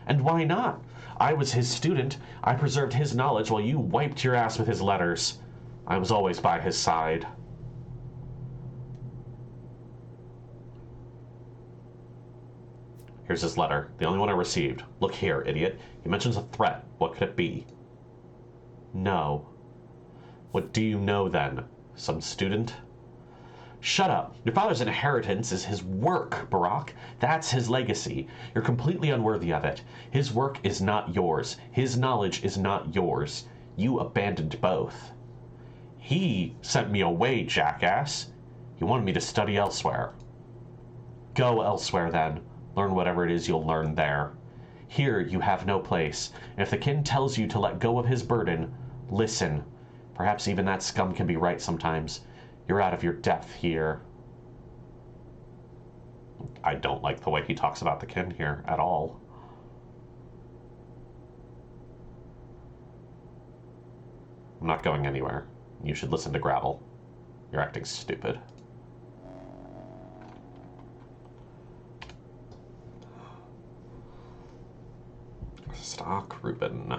And why not? I was his student. I preserved his knowledge while you wiped your ass with his letters. I was always by his side. Here's his letter, the only one I received. Look here, idiot. He mentions a threat. What could it be? No. What do you know, then? Some student? Shut up. Your father's inheritance is his work, Barack. That's his legacy. You're completely unworthy of it. His work is not yours. His knowledge is not yours. You abandoned both. He sent me away, jackass. He wanted me to study elsewhere. Go elsewhere, then. Learn whatever it is you'll learn there. Here you have no place. If the kin tells you to let go of his burden, listen. Perhaps even that scum can be right sometimes. You're out of your depth here. I don't like the way he talks about the kin here at all. I'm not going anywhere. You should listen to Gravel. You're acting stupid. Stock Reuben.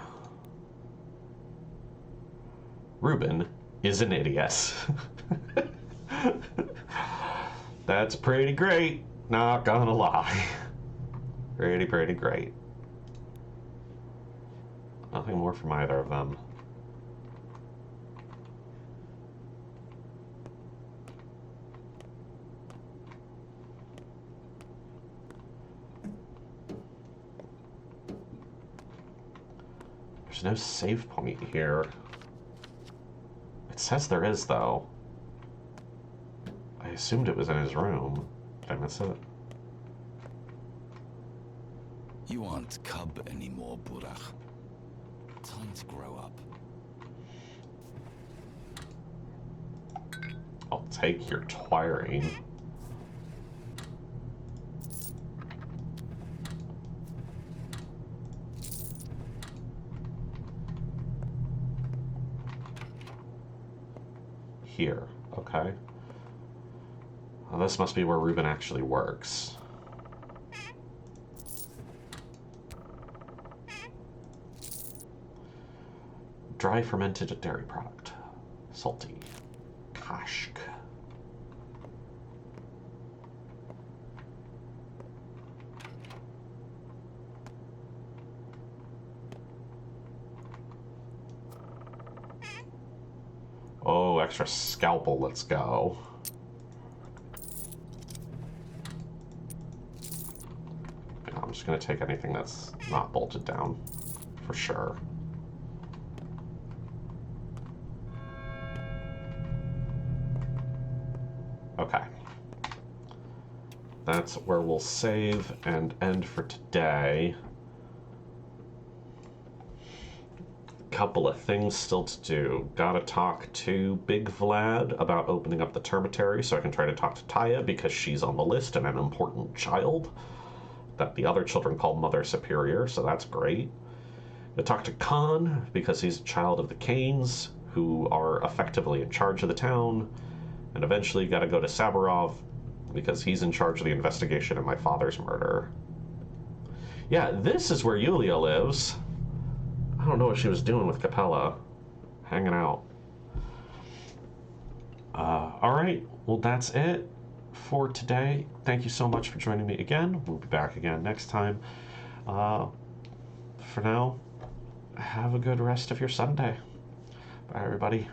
Reuben is an idiot. That's pretty great, not gonna lie. Pretty great. Nothing more from either of them. There's no save point here. It says there is, though. I assumed it was in his room. Did I miss it? You aren't cub anymore, Burak. Time to grow up. I'll take your twiring. Here, okay. Well, this must be where Reuben actually works. Dry fermented dairy product. Salty. Kashk. Oh, extra scalpel, let's go. Yeah, I'm just gonna take anything that's not bolted down, for sure. Okay. That's where we'll save and end for today. Couple of things still to do. Gotta talk to Big Vlad about opening up the termitary so I can try to talk to Taya because she's on the list and an important child that the other children call Mother Superior, so that's great. Gotta talk to Khan because he's a child of the Kanes who are effectively in charge of the town. And eventually gotta go to Saburov because he's in charge of the investigation of my father's murder. Yeah, this is where Yulia lives. I don't know what she was doing with Capella. Hanging out. Alright, well that's it for today. Thank you so much for joining me again. We'll be back again next time. For now, have a good rest of your Sunday. Bye, everybody.